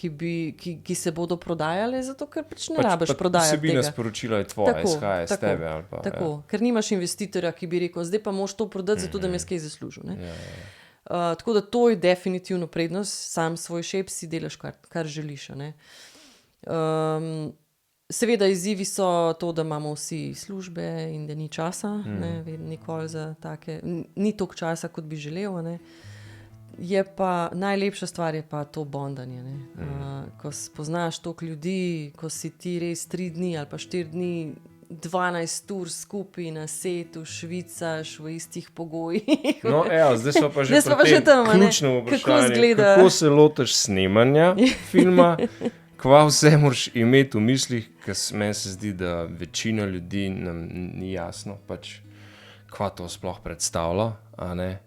ki se bodo prodajale, zato ker pač ne rabiš prodajati tega. Vsebina sporočila je tvoja, izhaja iz tebe. Ali pa, tako, ker nimaš investitorja, ki bi rekel, zdaj pa moraš to prodati, zato da mi je skaj zaslužil. Ne. Tako da to je definitivno prednost, sam svoj šep si delaš, kar želiš. Ne. Seveda izzivi so to, da imamo vsi službe in da ni časa, ne, nikoli za take, ni toliko časa, kot bi želel. Ne. Je pa najlepša stvar je pa to bondanje. Ne. Ko spoznaš toliko ljudi, ko si ti res 3 dni ali pa 4 dni 12 ur skupaj na setu, švicaš v istih pogojih. No, zdaj smo pa že tam, ključno vprašanje, kako se lotiš snemanja filma, kva vse moraš imeti v mislih, ker meni se zdi, da večina ljudi nam ni jasno, pač, kva to sploh predstavlja, a ne,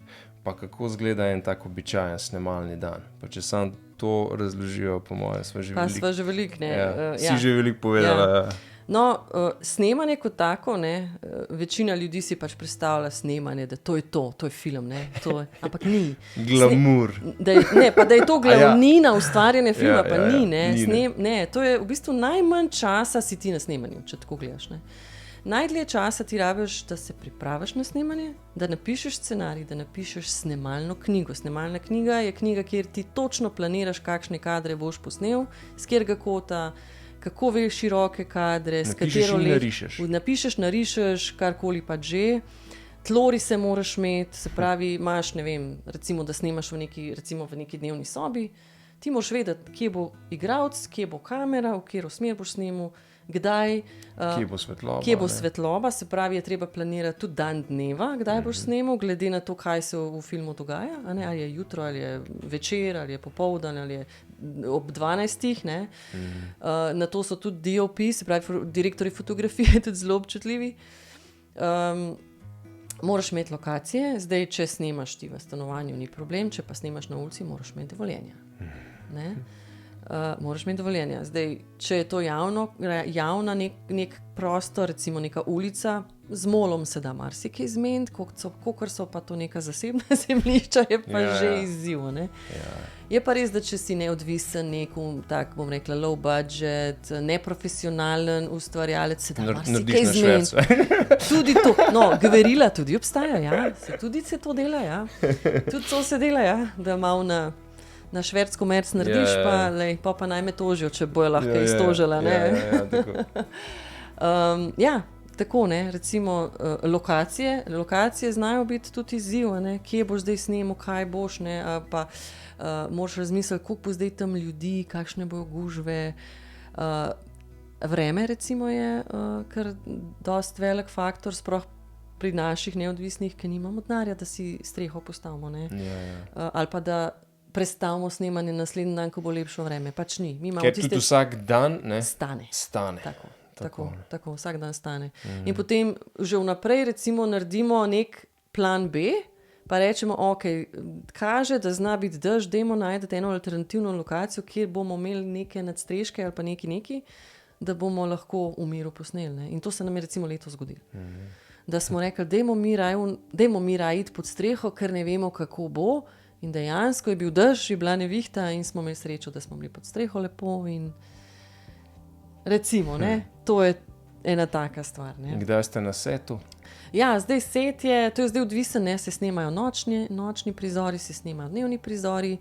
pa kako izgleda en tak običajen snemalni dan. Pa če sam to razložijo, po mojem, sva že veliko, ne. Si že veliko povedala, ja. No, snemanje kot tako, ne, večina ljudi si pač predstavlja snemanje, da to je film, ne, ampak ni. Glamur. Da je to glavnina ustvarjanja filma, pa ni, ne. Ne, to je v bistvu najmanj časa si ti na snemanju, če tako gledaš, ne. Najdlje časa ti rabiš, da se pripraviš na snemanje, da napišeš scenarij, da napišeš snemalno knjigo. Snemalna knjiga je knjiga, kjer ti točno planiraš, kakšne kadre boš posnel, s katerega kota, kako veš široke kadre, s katero napišeš, narišeš, karkoli pa že. Tlori se moraš imeti, se pravi, imaš, ne vem, recimo, da snemaš v neki dnevni sobi, ti moraš vedeti, kje bo igralec, kje bo kamera, v katero smer boš snemal, kdaj, kje bo svetloba, se pravi, je treba planirati tudi dan dneva, kdaj boš snemal, glede na to, kaj se v filmu dogaja, a ne, ali je jutro, ali je večer, ali je popoldan, ali je ob 12. Ne. Na to so tudi DOP, se pravi, direktorji fotografije, tudi zelo občutljivi. Moraš imeti lokacije, zdaj, če snemaš ti v stanovanju, ni problem, če pa snemaš na ulici, moraš imeti dovoljenja. Ne. Moraš imeti dovoljenja. Zdaj, če je to javna nek prostor, recimo neka ulica, z molom se da marsikaj zmeniti, kakor so pa to neka zasebna zemljišča, je pa že izziv. Ne? Je pa res, da če si neodvisen, tak bom rekla low budget, neprofesionalen ustvarjalec, se da marsikaj zmeniti. Tudi to, gverila tudi obstaja, ja. Tudi se to dela, ja. Tudi to se dela, ja, da malo na švercko merc narediš, pa naj me tožijo, če bojo lahko iztožila. Tako, ne, recimo lokacije znajo biti tudi izziv, ne, kje boš zdaj snemal, kaj boš, ne, pa moraš razmisliti, koliko bo zdaj tam ljudi, kakšne bojo gužve. Vreme, recimo, je kar dost velik faktor, sploh pri naših neodvisnih, ki nimamo denarja, da si streho postavimo, ne. Ali pa da prestavimo snemanje naslednji dan, ko bo lepšo vreme. Pač ni. Ker tudi vsak dan stane. Tako, vsak dan stane. In potem že vnaprej recimo naredimo nek plan B, pa rečemo, kaže, da zna biti dež, dajmo najti eno alternativno lokacijo, kjer bomo imeli neke nadstreške ali pa neki, da bomo lahko v miru posneli. Ne? In to se nam je recimo letos zgodilo. Da smo rekli, dajmo mi raje iti pod streho, ker ne vemo, kako bo. In dejansko je bil dež, je bila nevihta in smo imeli srečo, da smo bili pod streho lepo in recimo, ne, to je ena taka stvar. Ne. Kdaj ste na setu? Ja, zdaj set je, to je zdaj odvisno, ne, se snemajo nočni prizori, se snemajo dnevni prizori.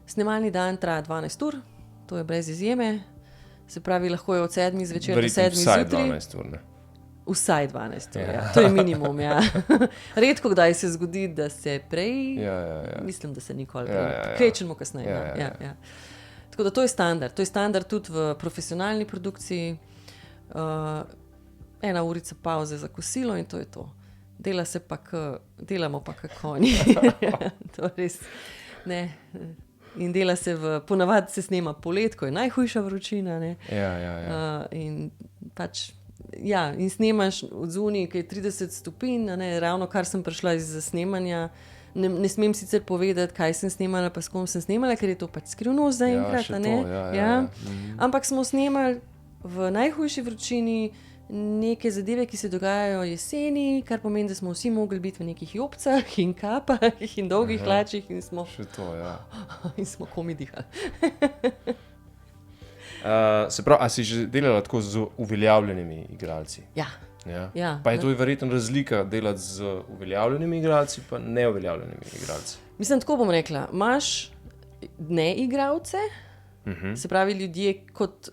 Snemalni dan traja 12 ur, to je brez izjeme. Se pravi, lahko je od 7 zvečer do 7 zjutraj. Vsaj 12 ur, ne? Vsaj 12 ur, ja. To je minimum, ja. Redko kdaj se zgodi, da se prej, mislim, da se nikoli prej, kvečemo kasneje. Ja. Tako da to je standard tudi v profesionalni produkciji. 1 urica pauze za kosilo in to je to. Delamo pa kot konji. To res, ne. In dela se ponavadi se snema polet, ko je najhujša vročina, ne. In pač, ja, in snemaš od zunaj, ki je 30 stopinj, ne, ravno kar sem prišla iz snemanja. Ne smem sicer povedati, kaj sem snemala, pa s kom sem snemala, ker je to pač skrivnost zaenkrat, ne. Ampak smo snemali v najhujši vročini neke zadeve, ki se dogajajo jeseni, kar pomeni, da smo vsi mogli biti v nekih jopcah in kapah in dolgih hlačih in smo in smo komi dihali. Se pravi, a si že delala tako z uveljavljenimi igralci? Ja. Pa je to verjetno razlika delati z uveljavljenimi igralci pa neuveljavljenimi igralci? Mislim, tako bom rekla, imaš neigralce, se pravi ljudje, kot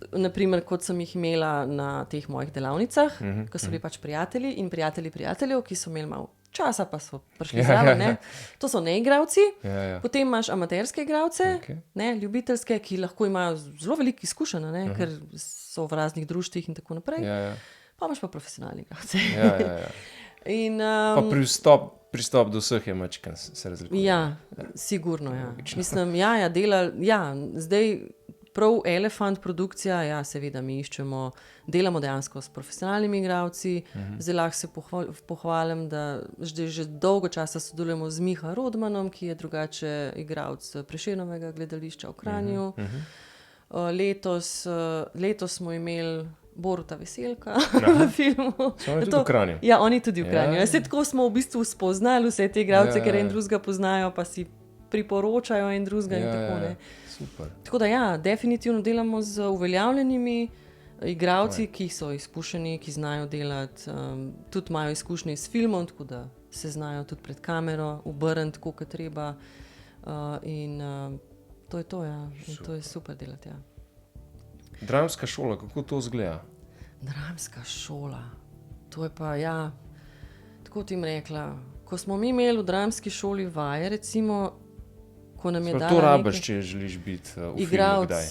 sem jih imela na teh mojih delavnicah, ko so bili pač prijatelji in prijateljev, ki so imeli malo časa, pa so prišli zraven, ne. To so neigralci. Potem imaš amaterske igralce, ne, ljubiteljske, ki lahko imajo zelo veliko izkušenj, ne, ker so v raznih društvih in tako naprej. Pa imaš pa profesionalni igralce. Pa pristop do vseh je mačkan se razlikuje. Ja, sigurno, ja. Mislim, zdaj prav Elefant produkcija, ja, seveda mi delamo dejansko s profesionalnimi igralci. Zdaj lahko se pohvalim, da že dolgo časa sodelujemo z Miha Rodmanom, ki je drugače igralec Prešernovega gledališča v Kranju. Letos smo imeli Boruta Veselka v filmu. So oni tudi v Kranju? Ja, oni tudi v Kranju. Tako smo v bistvu spoznali vse te igralce, ker en drugega poznajo, pa si priporočajo en drugega in tako, ne. Super. Tako da ja, definitivno delamo z uveljavljenimi igralci, ki so izkušeni, ki znajo delati, tudi imajo izkušnje s filmom, tako da se znajo tudi pred kamero obrniti, tako kot treba. In to je to, ja. In to je super delati, ja. Dramska šola, kako to izgleda? Dramska šola, to je pa, ja, tako ti jim rekla, ko smo mi imeli v dramski šoli vaje, recimo, ko nam je dala to rabiš, če želiš biti v filmu, kdaj?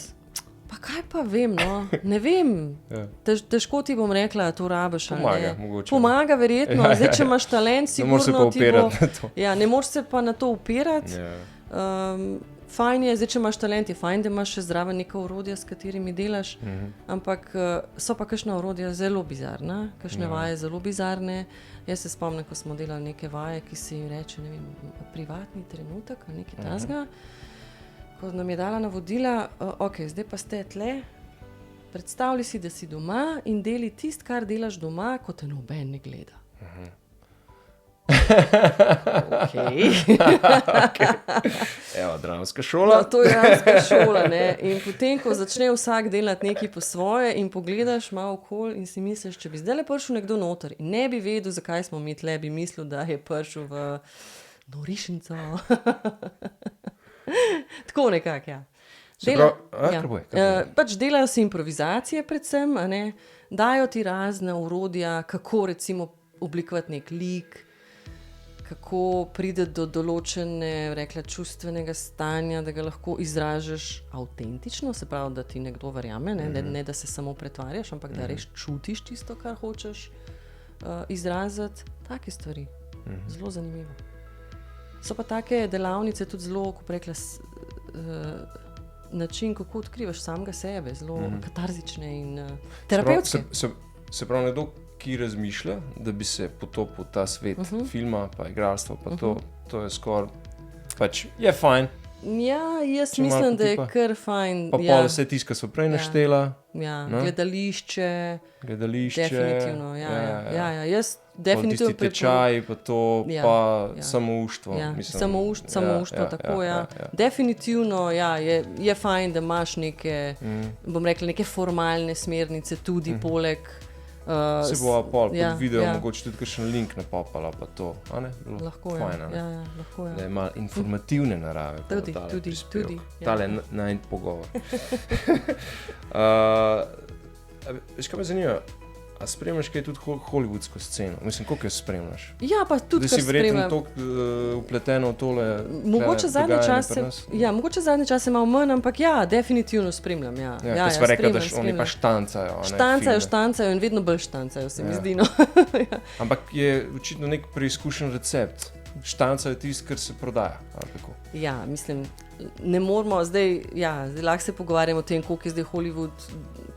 Pa kaj pa vem, no, ne vem, težko ti bom rekla, to rabiš ali ne. Pomaga, mogoče. Pomaga verjetno, zdaj, če imaš talent, sigurno ti bo... Ne moreš se pa upirati na to. Ja, ne moreš se pa na to upirati. Fajn je, zdaj, če imaš talent, je fajn, da imaš še zraven neka orodja, s katerimi delaš, ampak so pa kakšna orodja zelo bizarna, kakšne vaje zelo bizarne. Jaz se spomnim, ko smo delali neke vaje, ki se jim reče, ne vem, privatni trenutek ali nekaj tasga, ko nam je dala navodila, ok, zdaj pa ste tle, predstavljaj si, da si doma in deli tisto, kar delaš doma, ko te noben ne gleda. Evo, dramska šola. No, to je dramska šola, ne. In potem, ko začne vsak delati nekaj po svoje in pogledaš malo okoli in si misliš, če bi zdaj prišel nekdo noter in ne bi vedel, zakaj smo mi tle, bi mislil, da je prišel v norišnico. Tako nekako, ja. Pač delajo se improvizacije predvsem, a ne. Dajo ti razne orodja, kako recimo oblikovati nek lik, kako pride do določene, rekla, čustvenega stanja, da ga lahko izražaš avtentično, se pravi, da ti nekdo verjame, ne da se samo pretvarjaš, ampak da res čutiš tisto, kar hočeš izraziti. Take stvari. Zelo zanimivo. So pa take delavnice tudi zelo, ko bi rekla, način, kako odkrivaš samega sebe, zelo katarzične in terapevtske. Se pravi, nekdo, ki razmišlja, da bi se potopil ta svet filma, pa igralstva, pa to je skoraj, pač je fajn. Ja, jaz mislim, da je kar fajn. Pa pol vse tisto, kar so prej naštela. Ja, gledališče. Definitivno, ja. Jaz definitivno tisti tečaj, pa to, pa samouštvo. Samouštvo, tako, ja. Definitivno, ja, je fajn, da imaš neke, bom rekla, neke formalne smernice tudi poleg Se bo pol ja, pod video, ja. mogoče tudi kakšen link napopala, pa to, a ne? Bilo Lahko je, fajn, a ne? ja, lahko je. Da je malo informativne narave. Tudi, tale tudi, prispevek. tudi, ja. Tale najn pogovor. Veš, kaj me zanima? A spremljaš kaj tudi hollywoodsko sceno? Mislim, koliko jo spremljaš? Ja, pa tudi, Da si kar verjetno spremljam. toliko vpleteno v tole Mogoče zadnje dogajanje pri čase, nas? mogoče zadnje čase malo manj, ampak ja, definitivno spremljam. Ja, Ja, ker sva rekla, da spremljam, oni pa štancajo. a ne, štancajo, filme. štancajo in vedno bolj štancajo, se mi Ja. zdi. No. Ampak je očitno nek preizkušen recept. Štancajo tisto, kar se prodaja. Ali kako? Ja, mislim, ne moramo zdaj lahko se pogovarjamo o tem, koliko je zdaj Hollywood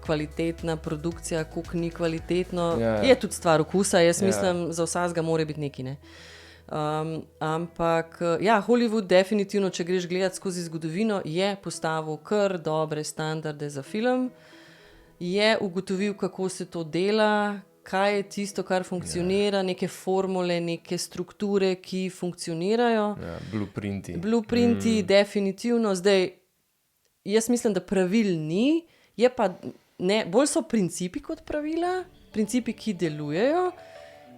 kvalitetna produkcija, koliko ni kvalitetno. Ja, ja. Je tudi stvar okusa, jaz Ja. mislim, za vsakega mora biti nekaj. Ne? Ampak ja, Hollywood definitivno, če greš gledati skozi zgodovino, je postavil kar dobre standarde za film, je ugotovil, kako se to dela, kaj je tisto, kar funkcionira, neke formule, neke strukture, ki funkcionirajo. Ja, Blueprinti, definitivno. Zdaj, jaz mislim, da pravil ni, je pa ne, bolj so principi kot pravila, principi, ki delujejo,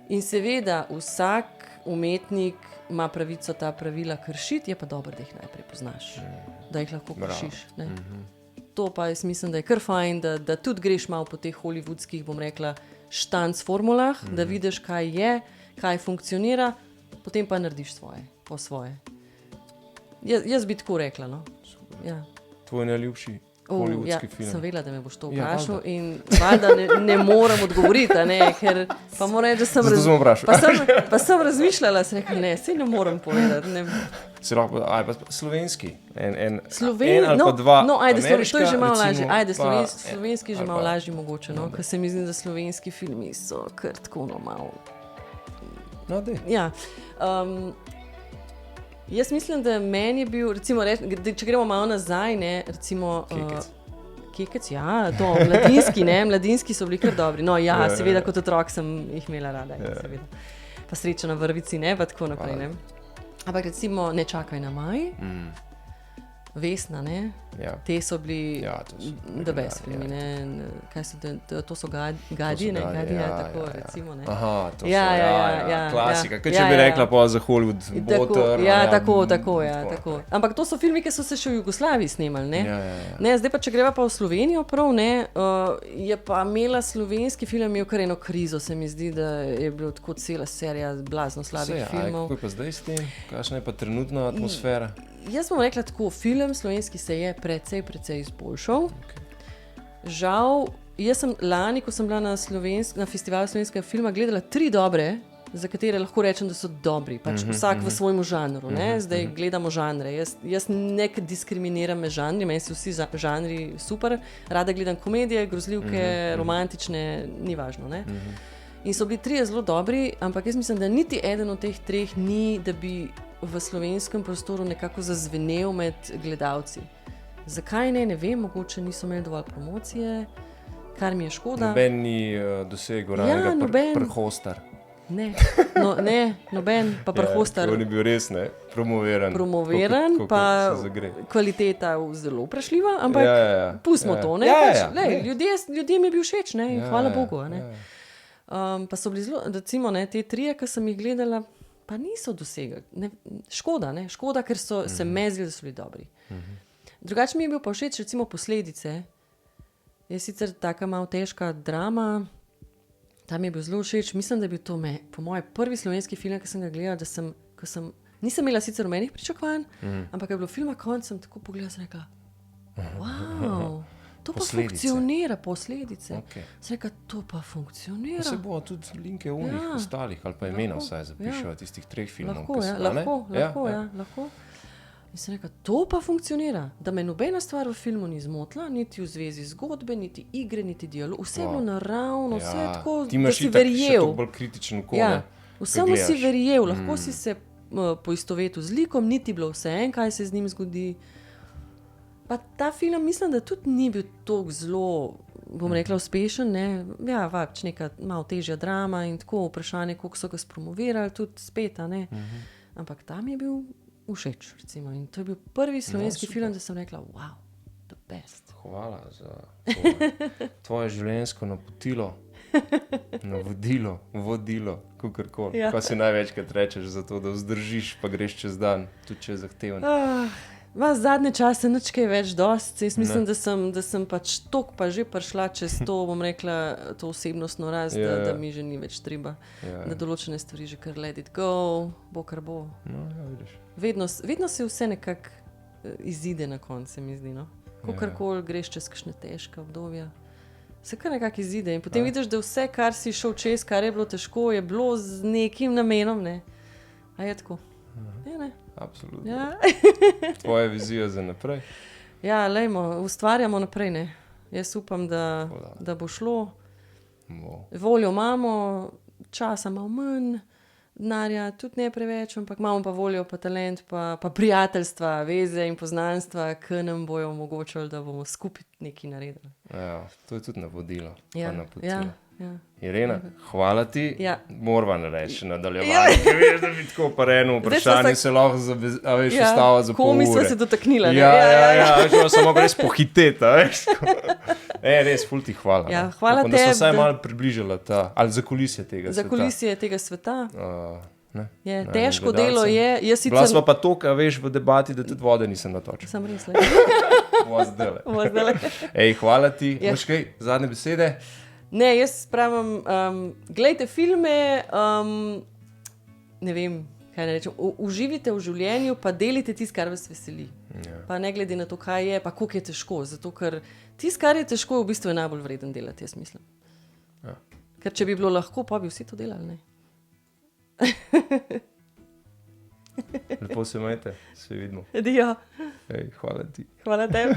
in seveda vsak umetnik ima pravico ta pravila kršiti, je pa dobro, da jih najprej poznaš, da jih lahko kršiš. Ne? To pa jaz mislim, da je kar fajn, da tudi greš malo po teh hollywoodskih, bom rekla, štanc formulah, da vidiš, kaj je, kaj funkcionira, potem pa narediš svoje, po svoje. Jaz bi tako rekla, no. Ja. Tvoj najljubši hollywoodski film. Sem vedela, da me boš to Ja, vprašal, valjda. in valjda ne morem odgovoriti, a ne, ker pa moram reči, da sem, Zato sem vprašal. pa sem razmišljala, sem rekla, ne, saj ne morem povedati. Ne. Se lahko, pa slovenski. En Sloven, ali pa dva. no, ajde, to je že ameriška, malo recimo, lažje. Ajde, pa slovenski je že ali malo pa- lažji mogoče, no, ker se mi zdi, da slovenski filmi so kar tako no malo. No, dej. Ja. Jaz mislim, da meni je bil, recimo, če gremo malo nazaj, ne, recimo... Kekec. Kekec, ja, to, mladinski, ne, mladinski so bili kar dobri. No, ja, Ja, seveda, ja. kot otrok sem jih imela rada, ja, seveda. Pa Sreča na vrvici, ne, pa tako naprej, ne. Ampak recimo Ne čakaj na maj, Vesna, ne, Ja. te so bili Ja, to so the best legendarni, filmi, ne, kaj so, to so Gadi, ne, Gadi, Gadi, ja, tako, ja, ja. recimo, ne. Aha, to Ja, so, ja, klasika. ja. Kaj če Ja, bi ja, rekla ja. pa za Hollywood, Tako, Boter. ja, ne, tako, tako naprej. Ampak to so filmi, ki so se še v Jugoslaviji snemali, ne? Ja, ja, ja. Ne, zdaj pa, če greva pa v Slovenijo prav, ne, je pa imela slovenski film imel kar eno krizo, se mi zdi, da je bilo tako cela serija blazno slabih filmov. Kako je pa zdaj s tem? Kakšna je pa trenutna atmosfera? Jaz bom rekla tako, film slovenski se je precej izboljšal. Žal, jaz sem lani, ko sem bila na festivalu slovenskega filma, gledala 3 dobre, za katere lahko rečem, da so dobri, pač vsak v svojem žanru, ne? Zdaj gledamo žanre. Jaz ne diskriminiram med žanri, meni so vsi žanri super, rada gledam komedije, grozljivke, romantične, ni važno, ne? In so bili 3 zelo dobri, ampak jaz mislim, da niti eden od teh 3 ni, da bi v slovenskem prostoru nekako zazvenel med gledalci. Zakaj ne, ne vem, mogoče niso imeli dovolj promocije, kar mi je škoda. Noben ni dosegel ranega noben. prhostar. Ne, noben, pa prhostar. On je bil res promoviran. Koliko Pa se zagre. kvaliteta zelo vprašljiva, ampak Ja. pustimo Ja. to, ne? Ja, Pač, ja. lej, ljudem je bil všeč, ne? Ja, Hvala ja, Bogu, a ne? ja. Pa so bili zelo, recimo, ne, te 3, ki sem jih gledala, pa niso dosegli. Škoda, ne? Škoda, ker so se mezili, da so bili dobri. Drugače mi je bil pa všeč, recimo, Posledice. Je sicer taka malo težka drama, tam je bil zelo všeč. Mislim, da je bil to po mojem prvi slovenski film, ki sem ga gledala, nisem imela sicer nobenih pričakovanj, ampak je bilo filma konc, sem tako pogledala, sem rekla, wow, to pa Posledice. funkcionira, Posledice. Okay. Sem rekla, to pa funkcionira. Se bo tudi linke unih Ja. ostalih, ali pa imena Lahko, vsaj zapišejo ja. tistih 3 filmov. Lahko, ki so, ja, a ne? lahko, ja, lahko. In sem rekla, to pa funkcionira, da me nobena stvar v filmu ni zmotila, niti v zvezi zgodbe, niti igre, niti dialog, vse je bilo naravno, vse je tako, Ti da imaš si itak še verjel. toliko bolj kritičen oko, Ja, ne, ko vsemu si gledaš. verjel, lahko si se poistovetil z likom, niti bilo vse en, kaj se z njim zgodi. Pa ta film mislim, da tudi ni bil tako zelo, bom rekla, uspešen, ne? Ja, pač neka malo težja drama in tako vprašanje, koliko so ga spromovirali, tudi spet, a ne. Ampak tam je bil všeč, recimo. In to je bil prvi slovenski film, da sem rekla, wow, the best. Hvala za tvoje življenjsko napotilo. No, vodilo, kakorkoli. Ja. Pa si največkrat rečeš za to, da vzdržiš, pa greš čez dan, tudi če je zahteven. Zadnje čase nič kaj več dosti. Jaz mislim, da sem pač tok pa že prišla čez to, bom rekla, to osebnostno rast, da mi že ni več treba. Da določene stvari že kar let it go, bo kar bo. No, ja, vidiš. Vedno se vse nekako izide na koncu, se mi zdi, no. Kakorkoli greš čez kakšne težke obdobja, se kar nekako izide in potem vidiš, da vse, kar si šel čez, kar je bilo težko, je bilo z nekim namenom, ne. A je tako? Ja, ne. Absolutno. Ja. Tvoja vizija za naprej? Ja, lejmo, ustvarjamo naprej, ne. Jaz upam, da bo šlo. Voljo imamo, časa malo manj, denarja tudi ne preveč, ampak imamo pa voljo, pa talent, pa prijateljstva, veze in poznanstva, ki nam bojo omogočili, da bomo skupaj nekaj naredili. Ja, to je tudi navodilo. Ja, ja. Irena, hvala ti. Ja. Morava reči nadaljevanje, ker veš, da bi tako pa eno vprašanje se lahko ostalo za pol ure. Komi sva se dotaknila, ne? Ja, že samo res pohiteta, veš. Res, ful ti hvala. Ja, hvala tebi. Da so vsaj malo približala ali zakulisje tega sveta. Zakulisje tega sveta. Je težko gledalcem. delo je. Bila sva pa toka, veš, v debati, da tudi vode nisem natočil. Sem res Zdele. Hvala ti. Imaš kaj, zadnje besede? Ne, jaz pravim, glejte filme, ne vem, kaj ne rečem, uživite v življenju, pa delite tisto, kar vas veseli. Ja. Pa ne glede na to, kaj je, pa koliko je težko, zato ker tisto, kar je težko, v bistvu je najbolj vreden delati, jaz mislim. Ja. Ker če bi bilo lahko, pa bi vsi to delali, ne? Lepo se imejte, se vidimo. Adijo. Hvala ti. Hvala tebi.